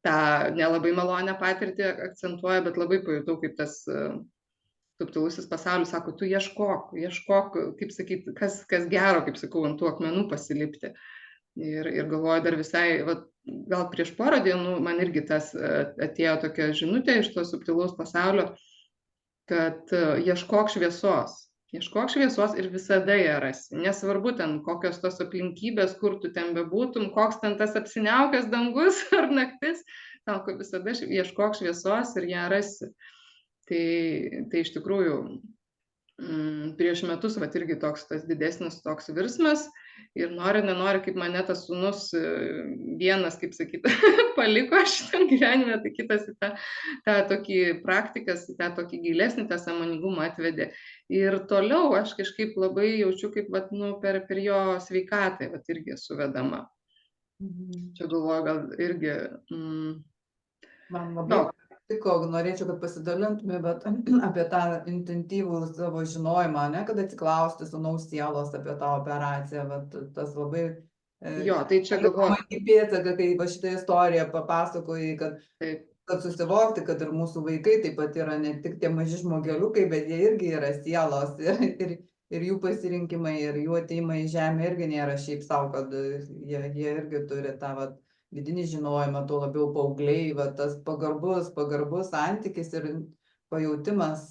Speaker 2: tą nelabai malonę patirtį akcentuoja, bet labai pajutau, kaip tas subtilusis pasaulis sako, tu ieškok, kaip sakyt, kas gero, kaip sakau, ant tų akmenų pasilipti. Ir galvoju dar visai, vat, gal prieš porą dienų man irgi tas atėjo tokia žinutė iš to subtilaus pasaulio, kad ieškok šviesos ir visada ją rasi. Nesvarbu ten, kokios tos aplinkybės, kur tu ten bebūtum, koks ten tas apsiniaukęs dangus ar naktis, sako, visada ieškok šviesos ir ją rasi. Tai iš tikrųjų prieš metus vat irgi toks tas didesnis toks virsmas ir nenori, kaip mane tas sūnus vienas, kaip sakyti, paliko šitam gyvenime, tai kitas į tą tokį praktikas, tą tokį gilesnį, tą sąmoningumą atvedė. Ir toliau aš kažkaip labai jaučiu, kaip vat, nu, per jo sveikatą vat, irgi suvedama. Čia galvoju, gal irgi...
Speaker 1: Man labai patiko, norėčiau, kad pasidalintume, bet apie tą intensyvų savo žinojimą, ne, kad atsiklausti sūnaus sielos apie tą operaciją, bet tas labai...
Speaker 2: Jo, tai čia galvoju.
Speaker 1: Įpėtsaka, kai va šitą istoriją papasakojai, kad susivokti, kad ir mūsų vaikai taip pat yra ne tik tie maži žmogeliukai, bet jie irgi yra sielos ir jų pasirinkimai, ir jų ateimai į žemę irgi nėra šiaip savo, kad jie irgi turi tą vat, vidinį žinojimą, tuo labiau paaugliai, va, tas pagarbus santykis ir pajautimas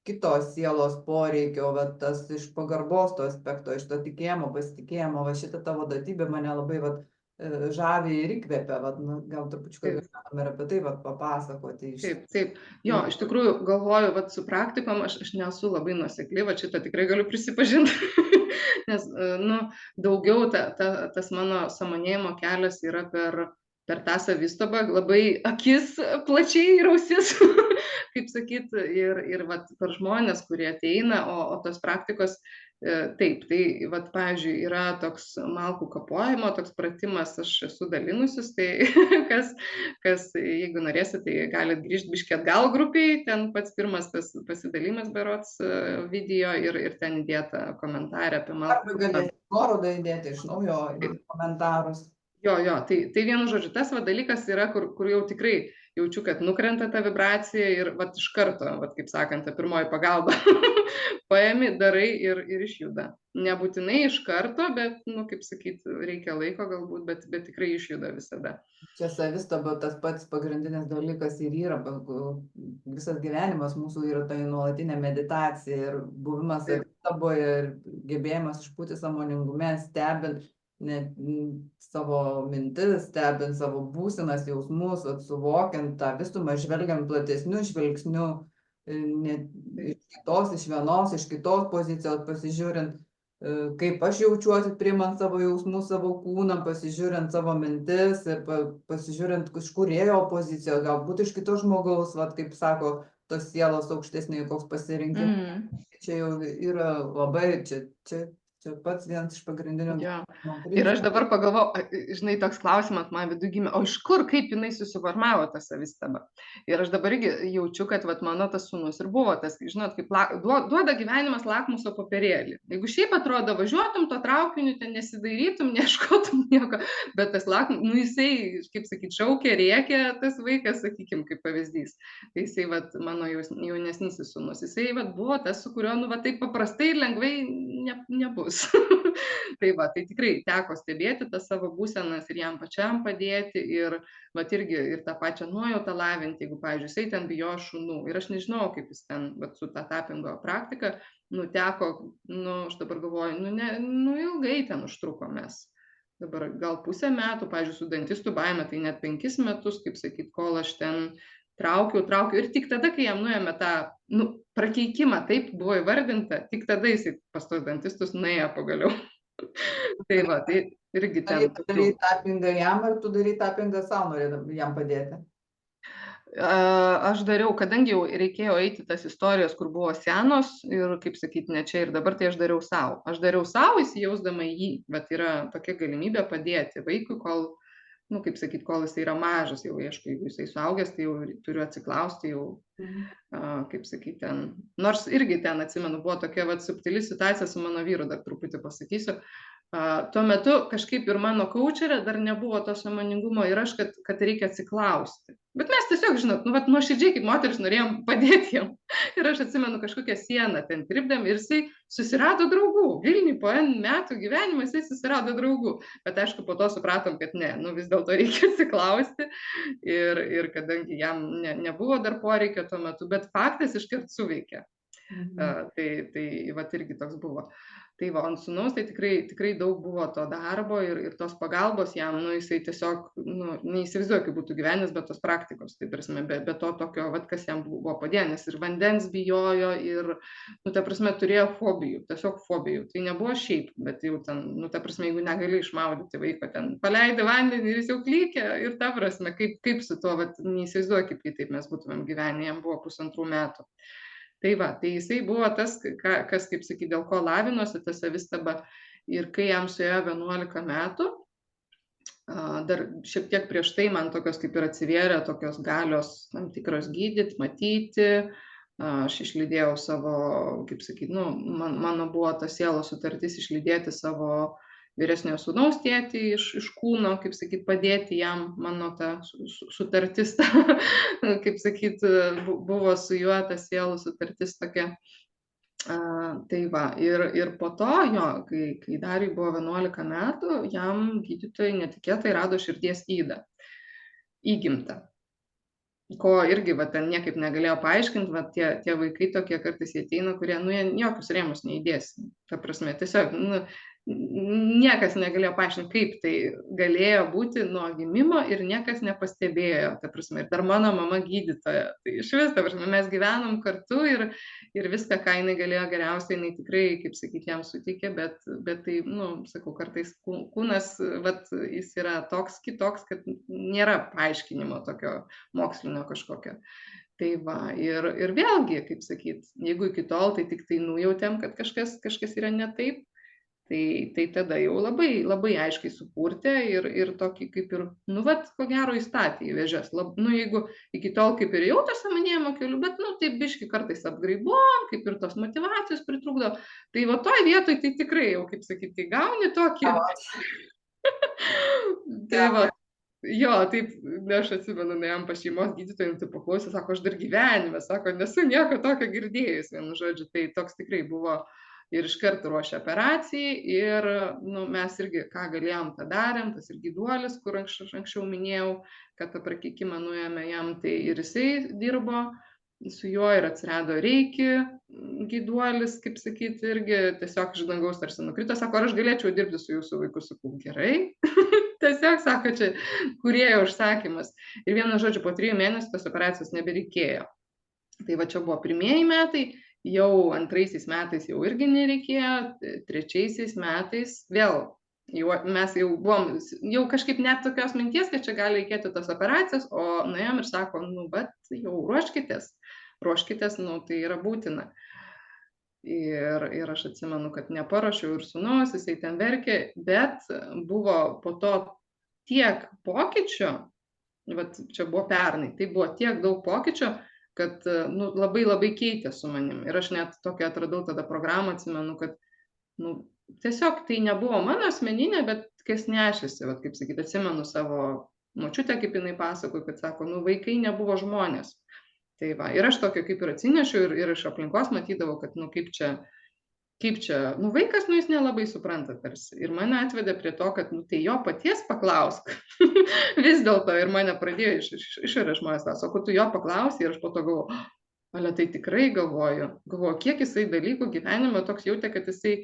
Speaker 1: kitos sielos poreikio, va, tas iš pagarbos to aspekto, iš to tikėjimo, pasitikėjimo, va, šitą tavo duotybę mane labai va, žavi ir įkvepia, va, nu, gal trupučiuką galime ir apie tai va, papasakoti.
Speaker 2: Taip. Jo, iš tikrųjų galvoju, va, su praktikom aš nesu labai nuosekli, va, šitą tikrai galiu prisipažinti. Nes, nu, daugiau tas mano sąmonėjimo kelias yra per tą savistabą, labai akis plačiai ir ausis, kaip sakyt, ir vat, per žmonės, kurie ateina, o tos praktikos, taip, tai, vat, pavyzdžiui, yra toks malkų kapojimo, toks pratimas, aš esu dalinusis, tai kas, jeigu norėsit, tai galit grįžti biškį atgal grupiai, ten pats pirmas pasidalimas berods video ir ten įdėta komentarė apie malkų.
Speaker 1: Arba galėsit nuorodą įdėti iš naujo į komentarus.
Speaker 2: Jo, tai vienu žodžiu, tas dalykas yra, kur jau tikrai jaučiu, kad nukrenta ta vibracija ir vat iš karto, vat kaip sakant, ta pirmoji pagalba paėmi, darai ir išjuda. Nebūtinai iš karto, bet, nu, kaip sakyt, reikia laiko galbūt, bet tikrai išjuda visada.
Speaker 1: Čia savistaba tas pats pagrindinis dalykas ir yra, visas gyvenimas mūsų yra tai nuolatinė meditacija ir buvimas savistaboje ir gebėjimas išbūti sąmoningume, stebint net savo mintis, stebint savo būsenas, jausmus, suvokiant tą visumą, žvelgiant platesniu žvilgsniu, iš vienos, iš kitos pozicijos, pasižiūrint, kaip aš jaučiuosi, priimant savo jausmus, savo kūną, pasižiūrint savo mintis ir pasižiūrint iš kūrėjo pozicijos, galbūt iš kito žmogaus, vat, kaip sako, tos sielos aukštesnė, koks pasirinkimas. Čia jau yra labai, čia pats vienas iš pagrindinių
Speaker 2: Jo. Ir
Speaker 1: principų.
Speaker 2: aš dabar pagalvojau, žinai, toks klausimas man viduj gimė, o iš kur, kaip jinai susiformavo ta savistaba? Ir aš dabar irgi jaučiu, kad vat, mano tas sūnus ir buvo tas, žinot, kaip duoda gyvenimas lakmuso popierėlį. Jeigu šiaip atrodo, važiuotum to traukiniu, ten nesidairytum, neieškotum nieko, bet tas lakmus, nu jisai, kaip sakyt, šaukė, rėkė tas vaikas, sakykime, kaip pavyzdys. Tai jisai, vat, mano jaunesnysis sūnus, jisai vat, buvo tas, su kuriuo, nu, vat, taip paprastai ir lengvai nebus. Tai va, tai tikrai teko stebėti tas savo būsenas ir jam pačiam padėti ir vat irgi ir tą pačią nuojautą lavinti, jeigu, pavyzdžiui, jisai ten bijo šunų ir aš nežinau, kaip jis ten vat, su tą tapingo praktika, nu teko, nu aš dabar galvoju, nu ilgai ten užtruko mes. Dabar gal pusę metų, pavyzdžiui, su dantistų baime, tai net 5 metus, kaip sakyt, kol aš ten traukiau ir tik tada, kai jam nuėmė tą, nu, prakeikimą, taip buvo įvardinta, tik tada jisai pas tos dantistus nuėjo pagaliau. Tai va, tai irgi ten.
Speaker 1: Darai tapingą jam, ar tu darai tapingą savo, norėdam jam padėti?
Speaker 2: Aš dariau, kadangi jau reikėjo eiti tas istorijas, kur buvo senos ir, kaip sakyti, ne čia ir dabar, tai aš dariau savo. Aš dariau savo, įsijausdama į jį, bet yra tokia galimybė padėti vaikui, kol, nu, kaip sakyti, kol jisai yra mažas, jau aišku, jeigu jisai suaugęs, tai jau turiu atsiklausti, jau, kaip sakyti, ten, nors irgi ten, atsimenu, buvo tokia vat subtili situacija su mano vyru, dar truputį pasakysiu. Tuo metu kažkaip ir mano kaučerė dar nebuvo to sąmoningumo ir aš, kad reikia atsiklausti. Bet mes tiesiog, žinot, nu, vat nuoširdžiai kaip moteris norėjom padėti jam. Ir aš atsimenu kažkokią sieną ten trypdam ir jisai susirado draugų. Vilniui po N metų gyvenimo jisai susirado draugų. Bet aišku, po to supratom, kad ne, nu vis dėlto reikia atsiklausti. Ir kadangi jam nebuvo dar poreikio tuo metu, bet faktas iškart suveikė. Tai vat irgi toks buvo. Tai va, ant sūnaus tai tikrai daug buvo to darbo ir tos pagalbos jam, nu, jisai tiesiog, nu, neįsivaizduoju, kaip būtų gyvenęs be tos praktikos, tai prasme, be to tokio, vat, kas jam buvo padėję, nes ir vandens bijojo ir, nu, ta prasme, turėjo fobijų, tiesiog fobijų. Tai nebuvo šiaip, bet jau ten, nu, ta prasme, jeigu negali išmaudyti vaiko, ten paleidi vandenį ir jis jau klykia ir ta prasme, kaip su tuo, vat, neįsivaizduoju, kaip kitaip mes būtumėm gyvenę, jam buvo 1,5 metų. Tai va, tai jisai buvo tas, kas, kaip sakyti, dėl ko lavinosi ta savistaba ir kai jam suėjo 11 metų, dar šiek tiek prieš tai man tokios kaip ir atsivėrė tokios galios tam tikros gydyti, matyti, aš išlydėjau savo, kaip sakyti, nu, mano buvo ta sielos sutartis išlydėti savo vyresnio sūnaus tėtį iš kūno, kaip sakyt, padėti jam, mano ta sutartis, kaip sakyt, buvo su juo ta sielų sutartis tokia. Tai va, ir po to, jo, kai Dariui buvo 11 metų, jam gydytojai netikėtai rado širdies ydą, įgimtą. Ko irgi va, ten niekaip negalėjo paaiškinti, va, tie vaikai tokie kartais jie ateina, kurie, nu, jie jokius rėmus neįdėsi. Ta prasme, tiesiog, nu, niekas negalėjo paaiškinti, kaip tai galėjo būti nuo gimimo ir niekas nepastebėjo, ta prasme, ir dar mano mama gydytoja, tai iš vis, ta prasme, mes gyvenom kartu ir viską, ką jinai galėjo geriausiai, jinai tikrai, kaip sakyti, jam sutikė, bet tai, nu, sakau, kartais kūnas, vat, jis yra toks kitoks, kad nėra paaiškinimo tokio mokslinio kažkokio. Tai va, ir vėlgi, kaip sakyti, jeigu iki tol tai tik tai nujautėm, kad kažkas yra ne taip, tai tada jau labai, labai aiškiai supurtė ir tokį kaip ir, nu, vat, ko gero įstatė į vėžes. Nu, jeigu iki tol kaip ir jau to sąmonėjimo keliu, bet, nu, taip biški kartais apgraibom, kaip ir tos motyvacijos pritrūkdo. Tai va toj vietoj tai tikrai jau, kaip sakyti, gauni tokį. Tai va, jo, taip, aš atsimenu, jam pas šeimos gydytojų, tai paklausė, sako, aš dar gyvenime, sako, nesu nieko tokio girdėjus, vienu žodžiu, tai toks tikrai buvo. Ir iškart ruošė operacijai ir, nu, mes irgi, ką galėjom, tą darėm, tas ir gyduolis, kur anksčiau minėjau, kad tą prakeikimą nuėmė jam, tai ir jisai dirbo su juo ir atsirado Reiki gyduolis, kaip sakyti, irgi tiesiog iš dangaus tarsi nukrito, sako, ar aš galėčiau dirbti su jūsų vaiku, sakau, gerai, tiesiog, sako, čia kūrėjo užsakymas. Ir vienu žodžiu, po 3 mėnesių tos operacijos nebereikėjo. Tai va čia buvo pirmieji metai, jau antraisiais metais jau irgi nereikėjo, trečiaisiais metais vėl mes jau buvom, jau kažkaip net tokios minties, kad čia gali reikėti tos operacijos, o nuėjom ir sako, nu, bet jau ruoškitės, nu, tai yra būtina. Ir aš atsimenu, kad neparuošiau ir sūnaus, jisai ten verkė, bet buvo po to tiek pokyčių, vat čia buvo pernai, tai buvo tiek daug pokyčių, kad nu, labai labai keitė su manim. Ir aš net tokią atradau tada programą, atsimenu, kad nu, tiesiog tai nebuvo mano asmeninė, bet kas nešėsi, vat, kaip sakyti, atsimenu savo močiutę, kaip jinai pasakoja, kad sako, nu, vaikai nebuvo žmonės. Tai va, ir aš tokio kaip ir atsinešiu ir iš aplinkos matydavau, kad, nu, kaip čia, nu, vaikas, nu, jis nelabai supranta tarsi. Ir mane atvedė prie to, kad, nu, tai jo paties paklausk. Vis dėlto ir mane pradėjo išorės žmonės, sako, tu jo paklausai ir aš po to galvoju, ale tai tikrai galvoju, kiek jisai dalykų gyvenime toks jautė, kad jisai,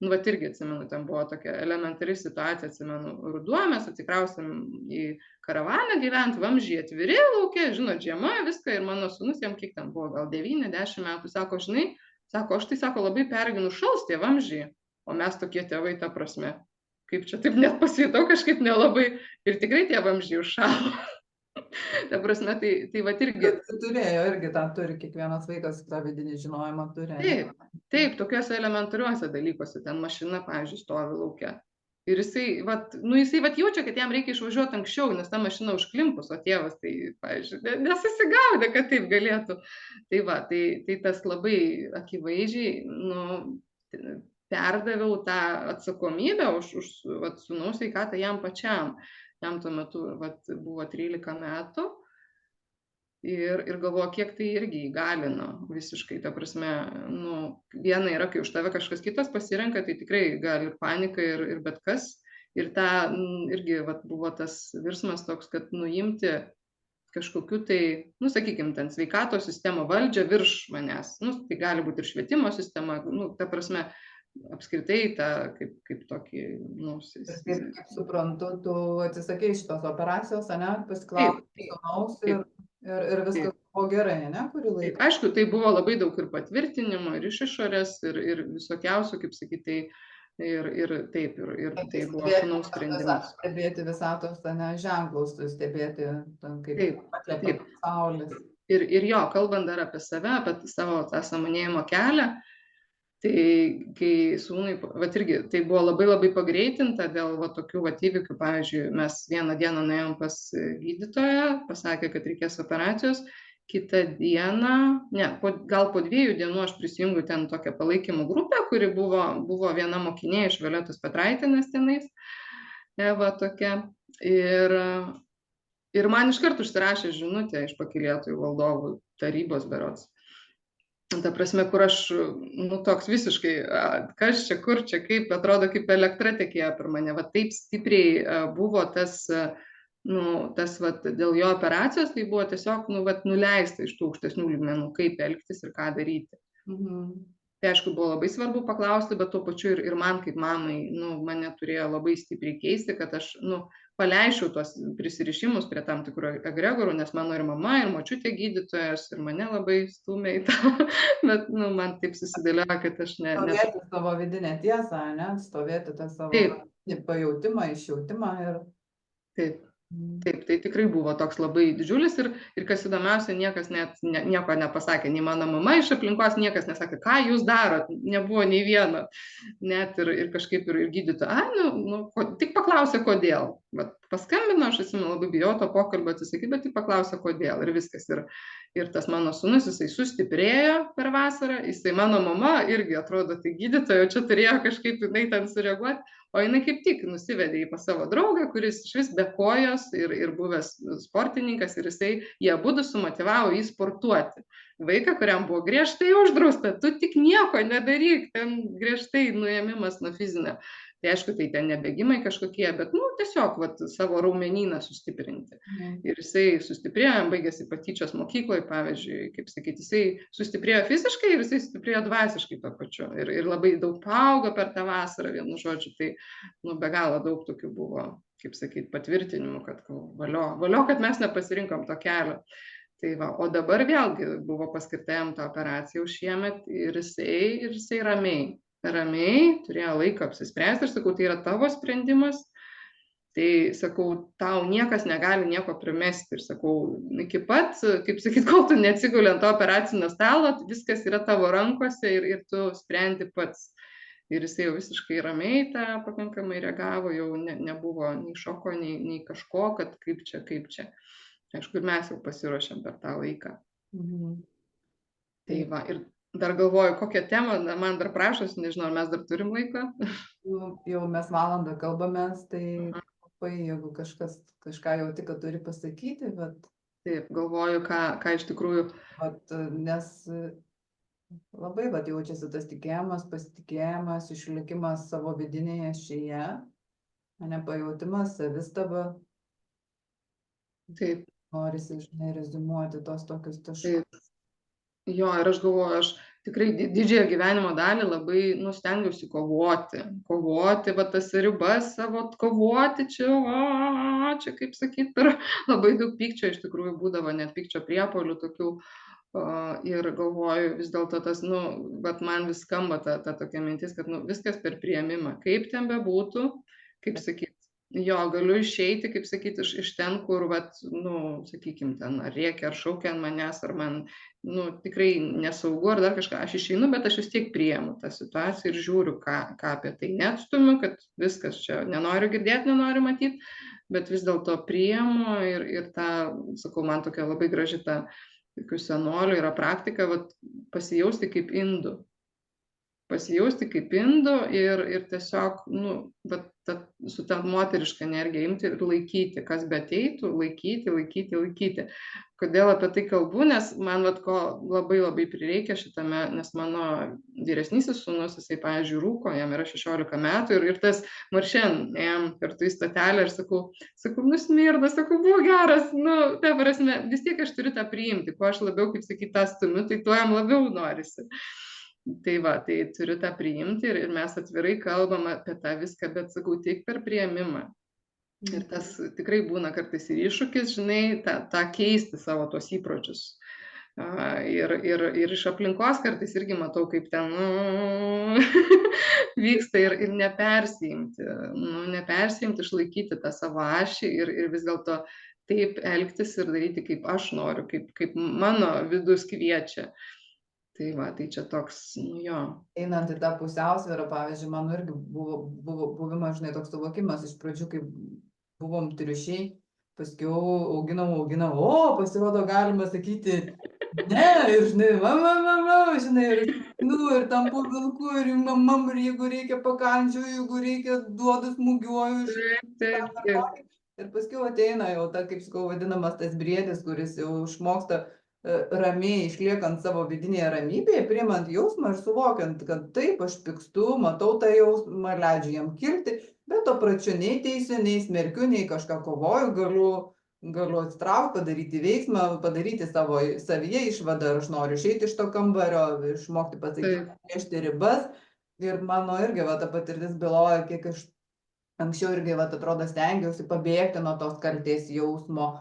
Speaker 2: nu, vat irgi atsimenu, ten buvo tokia elementari situacija, atsimenu, ruduo, mes atsikraustėm į karavaną gyventi, vamzdžiai atviri lauke, žinot, žiema, viską, ir mano sūnus, jam kiek ten buvo, gal 9-10 metų, sako, žinai, sako, aš tai, sako, labai perginu, šals tie vamzdžiai, o mes tokie tėvai, ta prasme, kaip čia taip net pasijutau kažkaip nelabai, ir tikrai tie vamzdžiai užšalo. Ta prasme, tai vat irgi.
Speaker 1: Turėjo irgi tą turi, kiekvienas vaikas tą vidinį žinojimą turi.
Speaker 2: Taip, tokiuose elementariuose dalykuose, ten mašina, pavyzdžiui, stovi lauke. Ir jisai vat jaučia, kad jam reikia išvažiuoti anksčiau, nes ta mašina užklimpus, o tėvas tai, pavyzdžiui, nesusigaudė, kad taip galėtų. Tai va, tai tas labai akivaizdžiai, nu, perdaviau tą atsakomybę už vat, sūnaus sveikatą jam pačiam. Jam tuo metu vat, buvo 13 metų ir galvoju, kiek tai irgi įgalino visiškai. Ta prasme, nu, viena yra, kai už tave kažkas kitas pasirenka, tai tikrai gali ir panika ir bet kas. Ir ta irgi vat, buvo tas virsmas toks, kad nuimti kažkokiu tai, nu, sakykime, ten sveikatos sistemo valdžią virš manęs. Nu, tai gali būti ir švietimo sistema, nu, ta prasme, apskritai tą kaip tokį, nu,
Speaker 1: kaip suprantu, tu atsisakei šitos operacijos, ane, pasiklausai sūnaus ir viskas buvo gerai, ne, kurį laiką?
Speaker 2: Aišku, tai buvo labai daug ir patvirtinimų, ir iš išorės, ir visokiausių, kaip sakyti, ir taip, ir tai buvo sūnaus sprendimas.
Speaker 1: Stebėti visatos, ne, ženklus, stebėti, kaip atliepia pasaulis.
Speaker 2: Ir jo, kalbant dar apie save, apie savo tą sąmonėjimo kelią, tai kai sūnui, vat irgi, tai buvo labai labai pagreitinta dėl va tokių vat įvykių, pavyzdžiui, mes vieną dieną nuėjom pas gydytoją, pasakė, kad reikės operacijos, kitą dieną, gal po 2 dienų aš prisijungiu ten tokią palaikymų grupę, kuri buvo viena mokinė iš Violetos Petraitienės tenais, va tokia, ir man iškart užsirašė žinutę iš pakylėtojų valdovų tarybos berods. Ta prasme, kur aš, nu, toks visiškai, kas čia, kur čia, kaip, atrodo, kaip elektra tekėjo per mane, va taip stipriai buvo tas, nu, va, dėl jo operacijos, tai buvo tiesiog, nu, va, nuleista iš tų aukštesnių lygmenų, kaip elgtis ir ką daryti. Tai aišku, buvo labai svarbu paklausti, bet tuo pačiu ir man kaip mamai, nu, mane turėjo labai stipriai keisti, kad aš, nu, paleisčiau tuos prisirišimus prie tam tikrų egregorų, nes mano ir mama, ir močiutė gydytojas, ir mane labai stūmė į tą, bet, nu, man taip susidėliojo, kad aš
Speaker 1: stovėti savo vidinę tiesą, ne, stovėti tą savo pajautimą, išjautimą ir...
Speaker 2: Taip, tai tikrai buvo toks labai didžiulis ir kas įdomiausia, niekas net nieko nepasakė, nei mano mama iš aplinkos, niekas nesakė, ką jūs darot, nebuvo nei vieno, net ir kažkaip ir gydytoja, tik paklausė, kodėl. Bet paskambino, aš atsimenu, labai bijau to pokalbio atsisakyti, bet tik paklausė, kodėl ir viskas. Ir tas mano sūnus, jisai sustiprėjo per vasarą, mano mama irgi atrodo, tai gydytoja, čia turėjo kažkaip jinai ten sureaguoti, o jinai kaip tik nusivedė į pas savo draugą, kuris išvis be kojos ir buvęs sportininkas, ir jie abudu sumotyvavo jį sportuoti. Vaiką, kuriam buvo griežtai uždrausta, tu tik nieko nedaryk, ten griežtai nuėmimas nuo fizinio. Tai aišku, tai ten nebėgimai kažkokie, bet, nu, tiesiog vat, savo raumenyną sustiprinti. Ir jisai sustiprėjo, baigėsi patyčios mokykloje, pavyzdžiui, kaip sakyti, jisai sustiprėjo fiziškai ir jisai sustiprėjo dvasiškai to pačiu. Ir labai daug paaugo per tą vasarą, vienu žodžiu, tai, nu, be galo daug tokių buvo, kaip sakyti, patvirtinimų, kad valio, kad mes nepasirinkom to kelio. Tai va, o dabar vėlgi buvo paskirta jam ta operacija jau šiemet ir jisai ramiai turėjo laiką apsispręsti. Aš sakau, tai yra tavo sprendimas. Tai sakau, tau niekas negali nieko primesti. Ir sakau, iki pat, kaip sakyt, kol tu neatsiguli ant to operacinio stalo, viskas yra tavo rankose ir tu sprendi pats. Ir jisai jau visiškai ramiai tą pakankamai reagavo, jau nebuvo nei šoko, nei kažko, kad kaip čia. Aišku, ir mes jau pasiruošėm per tą laiką. Tai va, ir dar galvoju, kokią temą, man dar prašos, nežinau, ar mes dar turim laiko.
Speaker 1: Jau mes valandą kalbamės, tai jeigu kažką jauti, kad turi pasakyti, bet...
Speaker 2: Taip, galvoju, ką iš tikrųjų...
Speaker 1: Nes labai jaučiasi tas tikėjimas, pasitikėjimas, išlikimas savo vidinėje ašyje, nepajautimas, savistaba.
Speaker 2: Taip.
Speaker 1: Norisi, reziumuoti tos tokius taškus.
Speaker 2: Taip. Jo, ir aš galvoju, aš tikrai didžiąją gyvenimo dalį labai stengiausi kovoti, va tas ribas savo kovoti čia kaip sakyt, per labai daug pykčio iš tikrųjų būdavo, net pykčio priepuolių tokių. Ir galvoju, vis dėlto tas, bet man vis skamba ta tokia mintis, kad viskas per priėmimą, kaip ten bebūtų, kaip sakyt, jo, galiu išeiti, kaip sakyt, iš ten, kur, sakykim, ten ar rėkia, ar šaukia ant manęs, ar man, tikrai nesaugu, ar dar kažką, aš išeinu, bet aš vis tiek priėmu tą situaciją ir žiūriu, ką apie tai neatstumiu, kad viskas čia nenoriu girdėti, nenoriu matyti, bet vis dėlto priėmu ir tą, sakau, man tokia labai graži ta tokių senolių yra praktika, pasijausti kaip indu. Pasijausti kaip indu ir tiesiog, su ta moteriška energija imti ir laikyti, kas beateitų, laikyti. Kodėl apie tai kalbu, nes man ko labai prireikia šitame, nes mano vyresnysis sūnus, jisai, pavyzdžiui, rūko, jam yra 16 metų ir tas maršen, ėjom kartu į stotelę ir sakau, smirda, sakau, buvo geras, ta prasme, vis tiek aš turiu tą priimti, kuo aš labiau, kaip sakyt, tą stumiu, tai tuo jam labiau norisi. Tai turiu tą priimti ir mes atvirai kalbam apie tą viską, bet sakau, tik per priėmimą. Ir tas tikrai būna kartais ir iššūkis, žinai, tą keisti savo tos įpročius. Ir iš aplinkos kartais irgi matau, kaip ten vyksta ir nepersiimti, išlaikyti tą savo ašį ir vis dėlto taip elgtis ir daryti, kaip aš noriu, kaip mano vidus kviečia. Tai čia toks, jo.
Speaker 1: Einant į tą pusiausvyrą, pavyzdžiui, man irgi buvo buvimas, žinai, toks suvokimas iš pradžių, kai buvom triušiai, paskiau auginam, pasirodo, galima sakyti, ne, ir žinai, žinai, ir tampu vilku, ir mamam, ir jeigu reikia pakandžiu, jeigu reikia duodu smūgiuoju, ir paskiau ateina jau ta, kaip sakau, vadinamas tas briedis, kuris jau išmoksta ramiai išliekant savo vidinėje ramybėje, priimant jausmą ir suvokiant, kad taip, aš pykstu, matau tą jausmą, leidžiu jam kilti, bet to pačiu nei teisiu, nei smerkiu, nei kažką kovoju, galiu atsitraukti, padaryti veiksmą, padaryti savyje išvadą, ar aš noriu išeiti iš to kambario, išmokti pasakyti, priešti ribas. Ir mano irgi ta patirtis byloja, kiek aš anksčiau irgi, atrodo, stengiausi pabėgti nuo tos kaltės jausmo.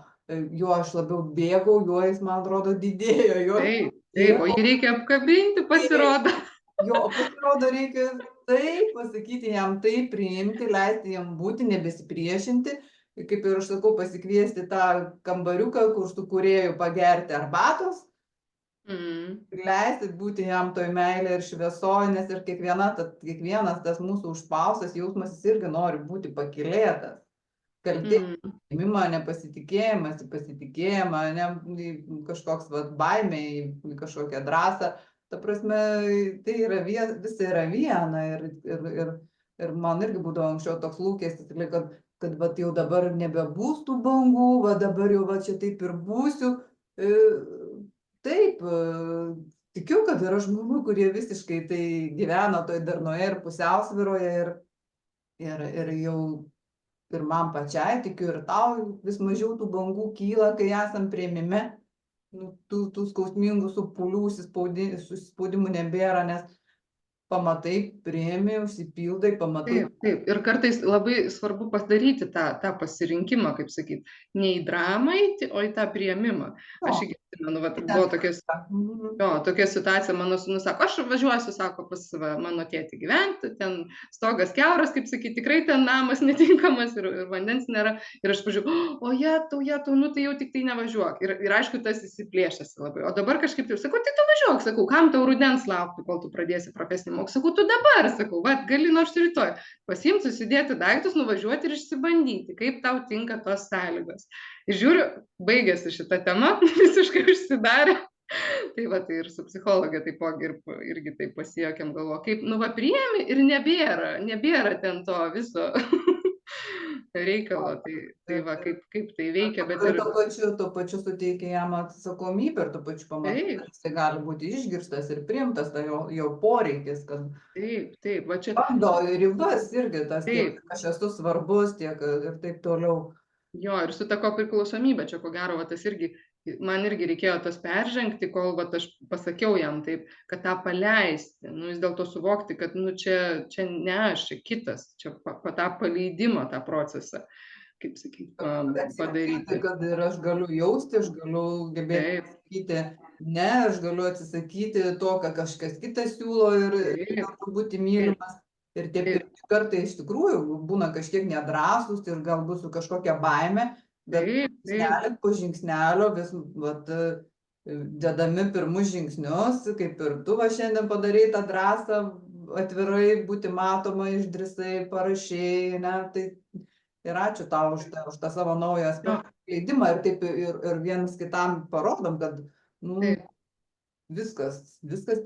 Speaker 1: Jo aš labiau bėgau, juo jis, man atrodo, didėjo.
Speaker 2: Taip, o jį reikia apkabinti, pasirodo.
Speaker 1: Jo, pasirodo, reikia taip pasakyti jam, taip priimti, leisti jam būti, nebesipriešinti. Kaip ir aš sakau, pasikviesti tą kambariuką, kur su kūrėju pagerti arbatos. Leisti būti jam toj meilė ir šviesoje, nes ir kiekvienas tas mūsų užspaustas jausmas, jis irgi nori būti pakylėtas. Kaltė, nepasitikėjimas, pasitikėjimą, kažkoks baimė, kažkokią drąsą. Ta prasme, tai visa yra viena ir man irgi būdavo anksčiau toks lūkestis, kad jau dabar nebebūs tų bangų, dabar jau čia taip ir būsiu. Taip, tikiu, kad yra žmonių, kurie visiškai tai gyvena toj darnoje ir pusiausvyroje ir jau ir man pačiai, tikiu, ir tau vis mažiau tų bangų kyla, kai esam priėmime, tų skausmingų supulių, susispaudimų nebėra, nes pamatai, priimi, užsipildai, pamatai.
Speaker 2: Taip, taip. Ir kartais labai svarbu padaryti tą pasirinkimą, kaip sakyt, ne į dramą eiti, o į tą priėmimą.
Speaker 1: Jo,
Speaker 2: Aš irgi atsimenu, vat,
Speaker 1: tai
Speaker 2: buvo
Speaker 1: ten
Speaker 2: tokia
Speaker 1: mhm.
Speaker 2: Jo, tokia situacija, mano sūnus sako, aš važiuosiu, sako, pas mano tėtį gyventi, ten stogas kiauras, kaip sakyti, tikrai ten namas netinkamas ir vandens nėra. Ir aš pažiūrėjau, o jetau, nu tai jau tik tai nevažiuok. Ir aišku, tas įsiplėšęs labai. O dabar kažkaip taip sakau, tai tu važiuok, sakau, kam tau rudens laukti, kol tu pradėsi profesinį mokslą. Sakau, tu dabar, sakau, va, gali nors rytoj pasiimti, susidėti daiktus, nuvažiuoti ir išsibandyti, kaip tau tinka tos sąlygos. Ir žiūriu, baigėsi šita tema, visiškai užsidarė. Tai va, tai ir su psichologė taipogi irgi taip pasijuokėm, galvo, kaip, nu va, priėmi ir nebėra ten to viso reikalo, tai va, kaip tai veikia, bet
Speaker 1: Ir
Speaker 2: ir
Speaker 1: tuo pačiu suteikia jam atsakomybę ir tuo pačiu pamatai,
Speaker 2: taip,
Speaker 1: kad jisai gali būti išgirstas ir priimtas, tai jo poreikis, kad
Speaker 2: taip, va čia,
Speaker 1: bando ribas irgi tas, tiek
Speaker 2: taip,
Speaker 1: aš esu svarbus, tiek ir taip toliau.
Speaker 2: jo, ir su ta kopriklausomybė, čia ko gero, va, tas irgi, man irgi reikėjo tas peržengti, kol va, aš pasakiau jam taip, kad tą paleisti, nu vis dėlto suvokti, kad nu čia ne aš, čia kitas, čia tą paleidimą, tą procesą, kaip sakyti, padaryti.
Speaker 1: Kad ir aš galiu jausti, aš galiu gebėti
Speaker 2: Taip,
Speaker 1: pasakyti, ne, aš galiu atsisakyti to, ką kažkas kitas siūlo ir
Speaker 2: taip,
Speaker 1: būti mylimas. Ir tie
Speaker 2: taip,
Speaker 1: pirmi kartai iš tikrųjų būna kažkiek nedrąsūs ir galbūt su kažkokia baime, bet
Speaker 2: taip, taip,
Speaker 1: žingsnelis po žingsnelio vis vat, dedami pirmus žingsnius, kaip ir tu va šiandien padarei tą drąsą, atvirai būti matoma, išdrįsai, parašei, ne, tai ir ačiū tau už tą savo naują
Speaker 2: jo,
Speaker 1: aspektą leidimą ir taip ir vienas kitam parodom, kad nu,
Speaker 2: taip,
Speaker 1: viskas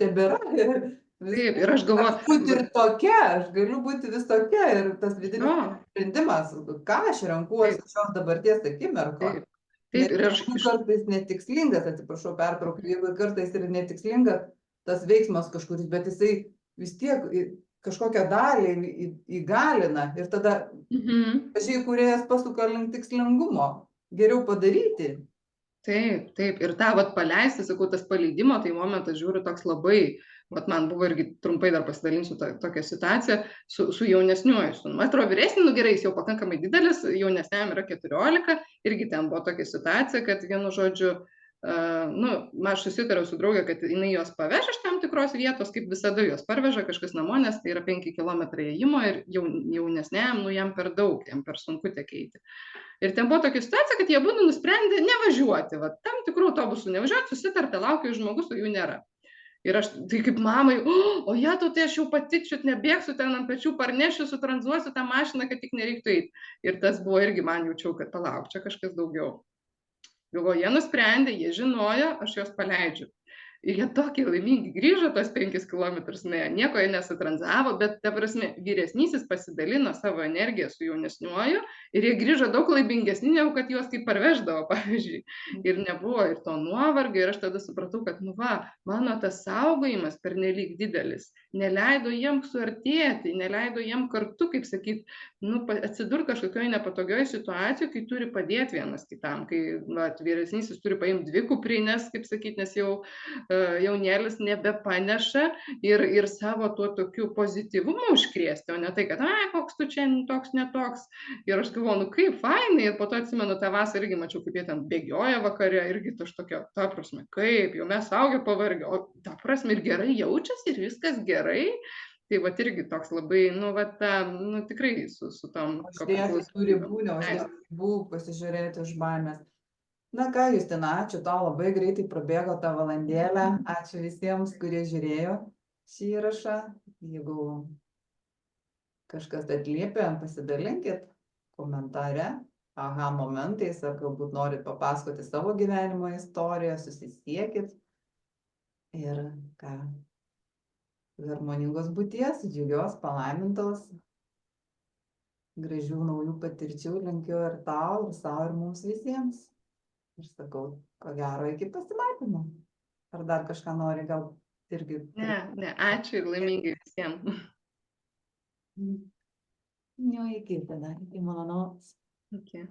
Speaker 1: tebėra.
Speaker 2: taip, ir aš
Speaker 1: Aš
Speaker 2: galvoju,
Speaker 1: būti ir tokia, aš galiu būti vis tokia ir tas vidinis
Speaker 2: jo,
Speaker 1: sprendimas, ką aš renkuosi
Speaker 2: taip,
Speaker 1: šios dabarties akimirko.
Speaker 2: taip, taip, ir aš
Speaker 1: Jeigu kartais netikslingas, atsiprašau, pertraukiu, jeigu kartais ir netikslingas tas veiksmas kažkuris, bet jisai vis tiek kažkokią dalį įgalina ir tada pažiūrėjau, kūrėjas pasuka link tikslingumo, geriau padaryti.
Speaker 2: Taip, taip. Ir tą vat paleisti, sakau, tas paleidimo, tai momentas žiūriu toks labai, vat man buvo irgi trumpai dar pasidalinsiu tokią situaciją su jaunesniuoju sūnum. Man atrodo, vyresnį, nu gerai, jis jau pakankamai didelis, jaunesniam yra 14, irgi ten buvo tokia situacija, kad vienu žodžiu, nu, aš susitariau su draugė, kad jinai juos paveš iš tam tikros vietos, kaip visada juos parveža kažkas namo, nes tai yra 5 km ėjimo ir jaunesniam, nu jam per daug, jam per sunku tiek eiti. Ir ten buvo tokia situacija, kad jie būtų nusprendę nevažiuoti, va, tam tikrų autobusų nevažiuoti, susitarta, laukia žmogus, o jų nėra. Ir aš, tai kaip mamai, o jetu, tai aš jau pati čia nebėgsiu ten ant pečių, parnešiu, sutranzuosiu tą mašiną, kad tik nereiktų eiti. Ir tas buvo irgi, man jaučiau, kad palauk, čia kažkas daugiau. Galvoju, jie nusprendė, jie žinojo, aš juos paleidžiu. Ir jie tokie laimingi grįžo tos 5 kilometrus, nieko jie nesutranzavo, bet, ta prasme, vyresnysis pasidalino savo energiją su jaunesniuoju ir jie grįžo daug laimingesni, negu kad juos kaip parveždavo, pavyzdžiui. Ir nebuvo ir to nuovargio ir aš tada supratau, kad, nu va, mano tas saugojimas pernelyg didelis neleido jiems suartėti, neleido jiems kartu, kaip sakyt, nu, atsidurti kažkokioje nepatogioje situacijoje, kai turi padėti vienas kitam, kai va, vyresnysis turi paimti 2 kuprinės, kaip sakyt, nes jau jaunėlis nebepaneša ir savo tuo tokiu pozityvumu užkrėsti, o ne tai, kad, koks tu čia toks netoks. Ir aš galvoju, nu kaip fainai, ir po to atsimenu tą vasarą irgi mačiau, kaip jie ten bėgioja vakare, irgi aš tokia, ta prasme, kaip, jau mes suaugę pavargę, o ta prasme ir gerai jaučiasi ir viskas gerai. Tai va irgi toks labai, nu, va, nu, tikrai su tom
Speaker 1: Uždėti tų ribų, neuždėti ribų, pasižiūrėti iš baimės. Na ką, Justina, ačiū tau, labai greitai prabėgo tą valandėlę. Ačiū visiems, kurie žiūrėjo šį įrašą. Jeigu kažkas atliepia, pasidalinkit komentare, aha momentais, ar galbūt norit papasakoti savo gyvenimo istoriją, susisiekit. Ir ką, harmoningos būties, džiugios, palaimintos, gražių naujų patirčių linkiu ir tau, ir savo, ir mums visiems. Ir sakau, ko gero, iki pasimatymo. Ar dar kažką nori, gal irgi...
Speaker 2: Ne, ačiū ir laimingai visiems.
Speaker 1: Nu, iki tada, iki malonaus.
Speaker 2: Okay.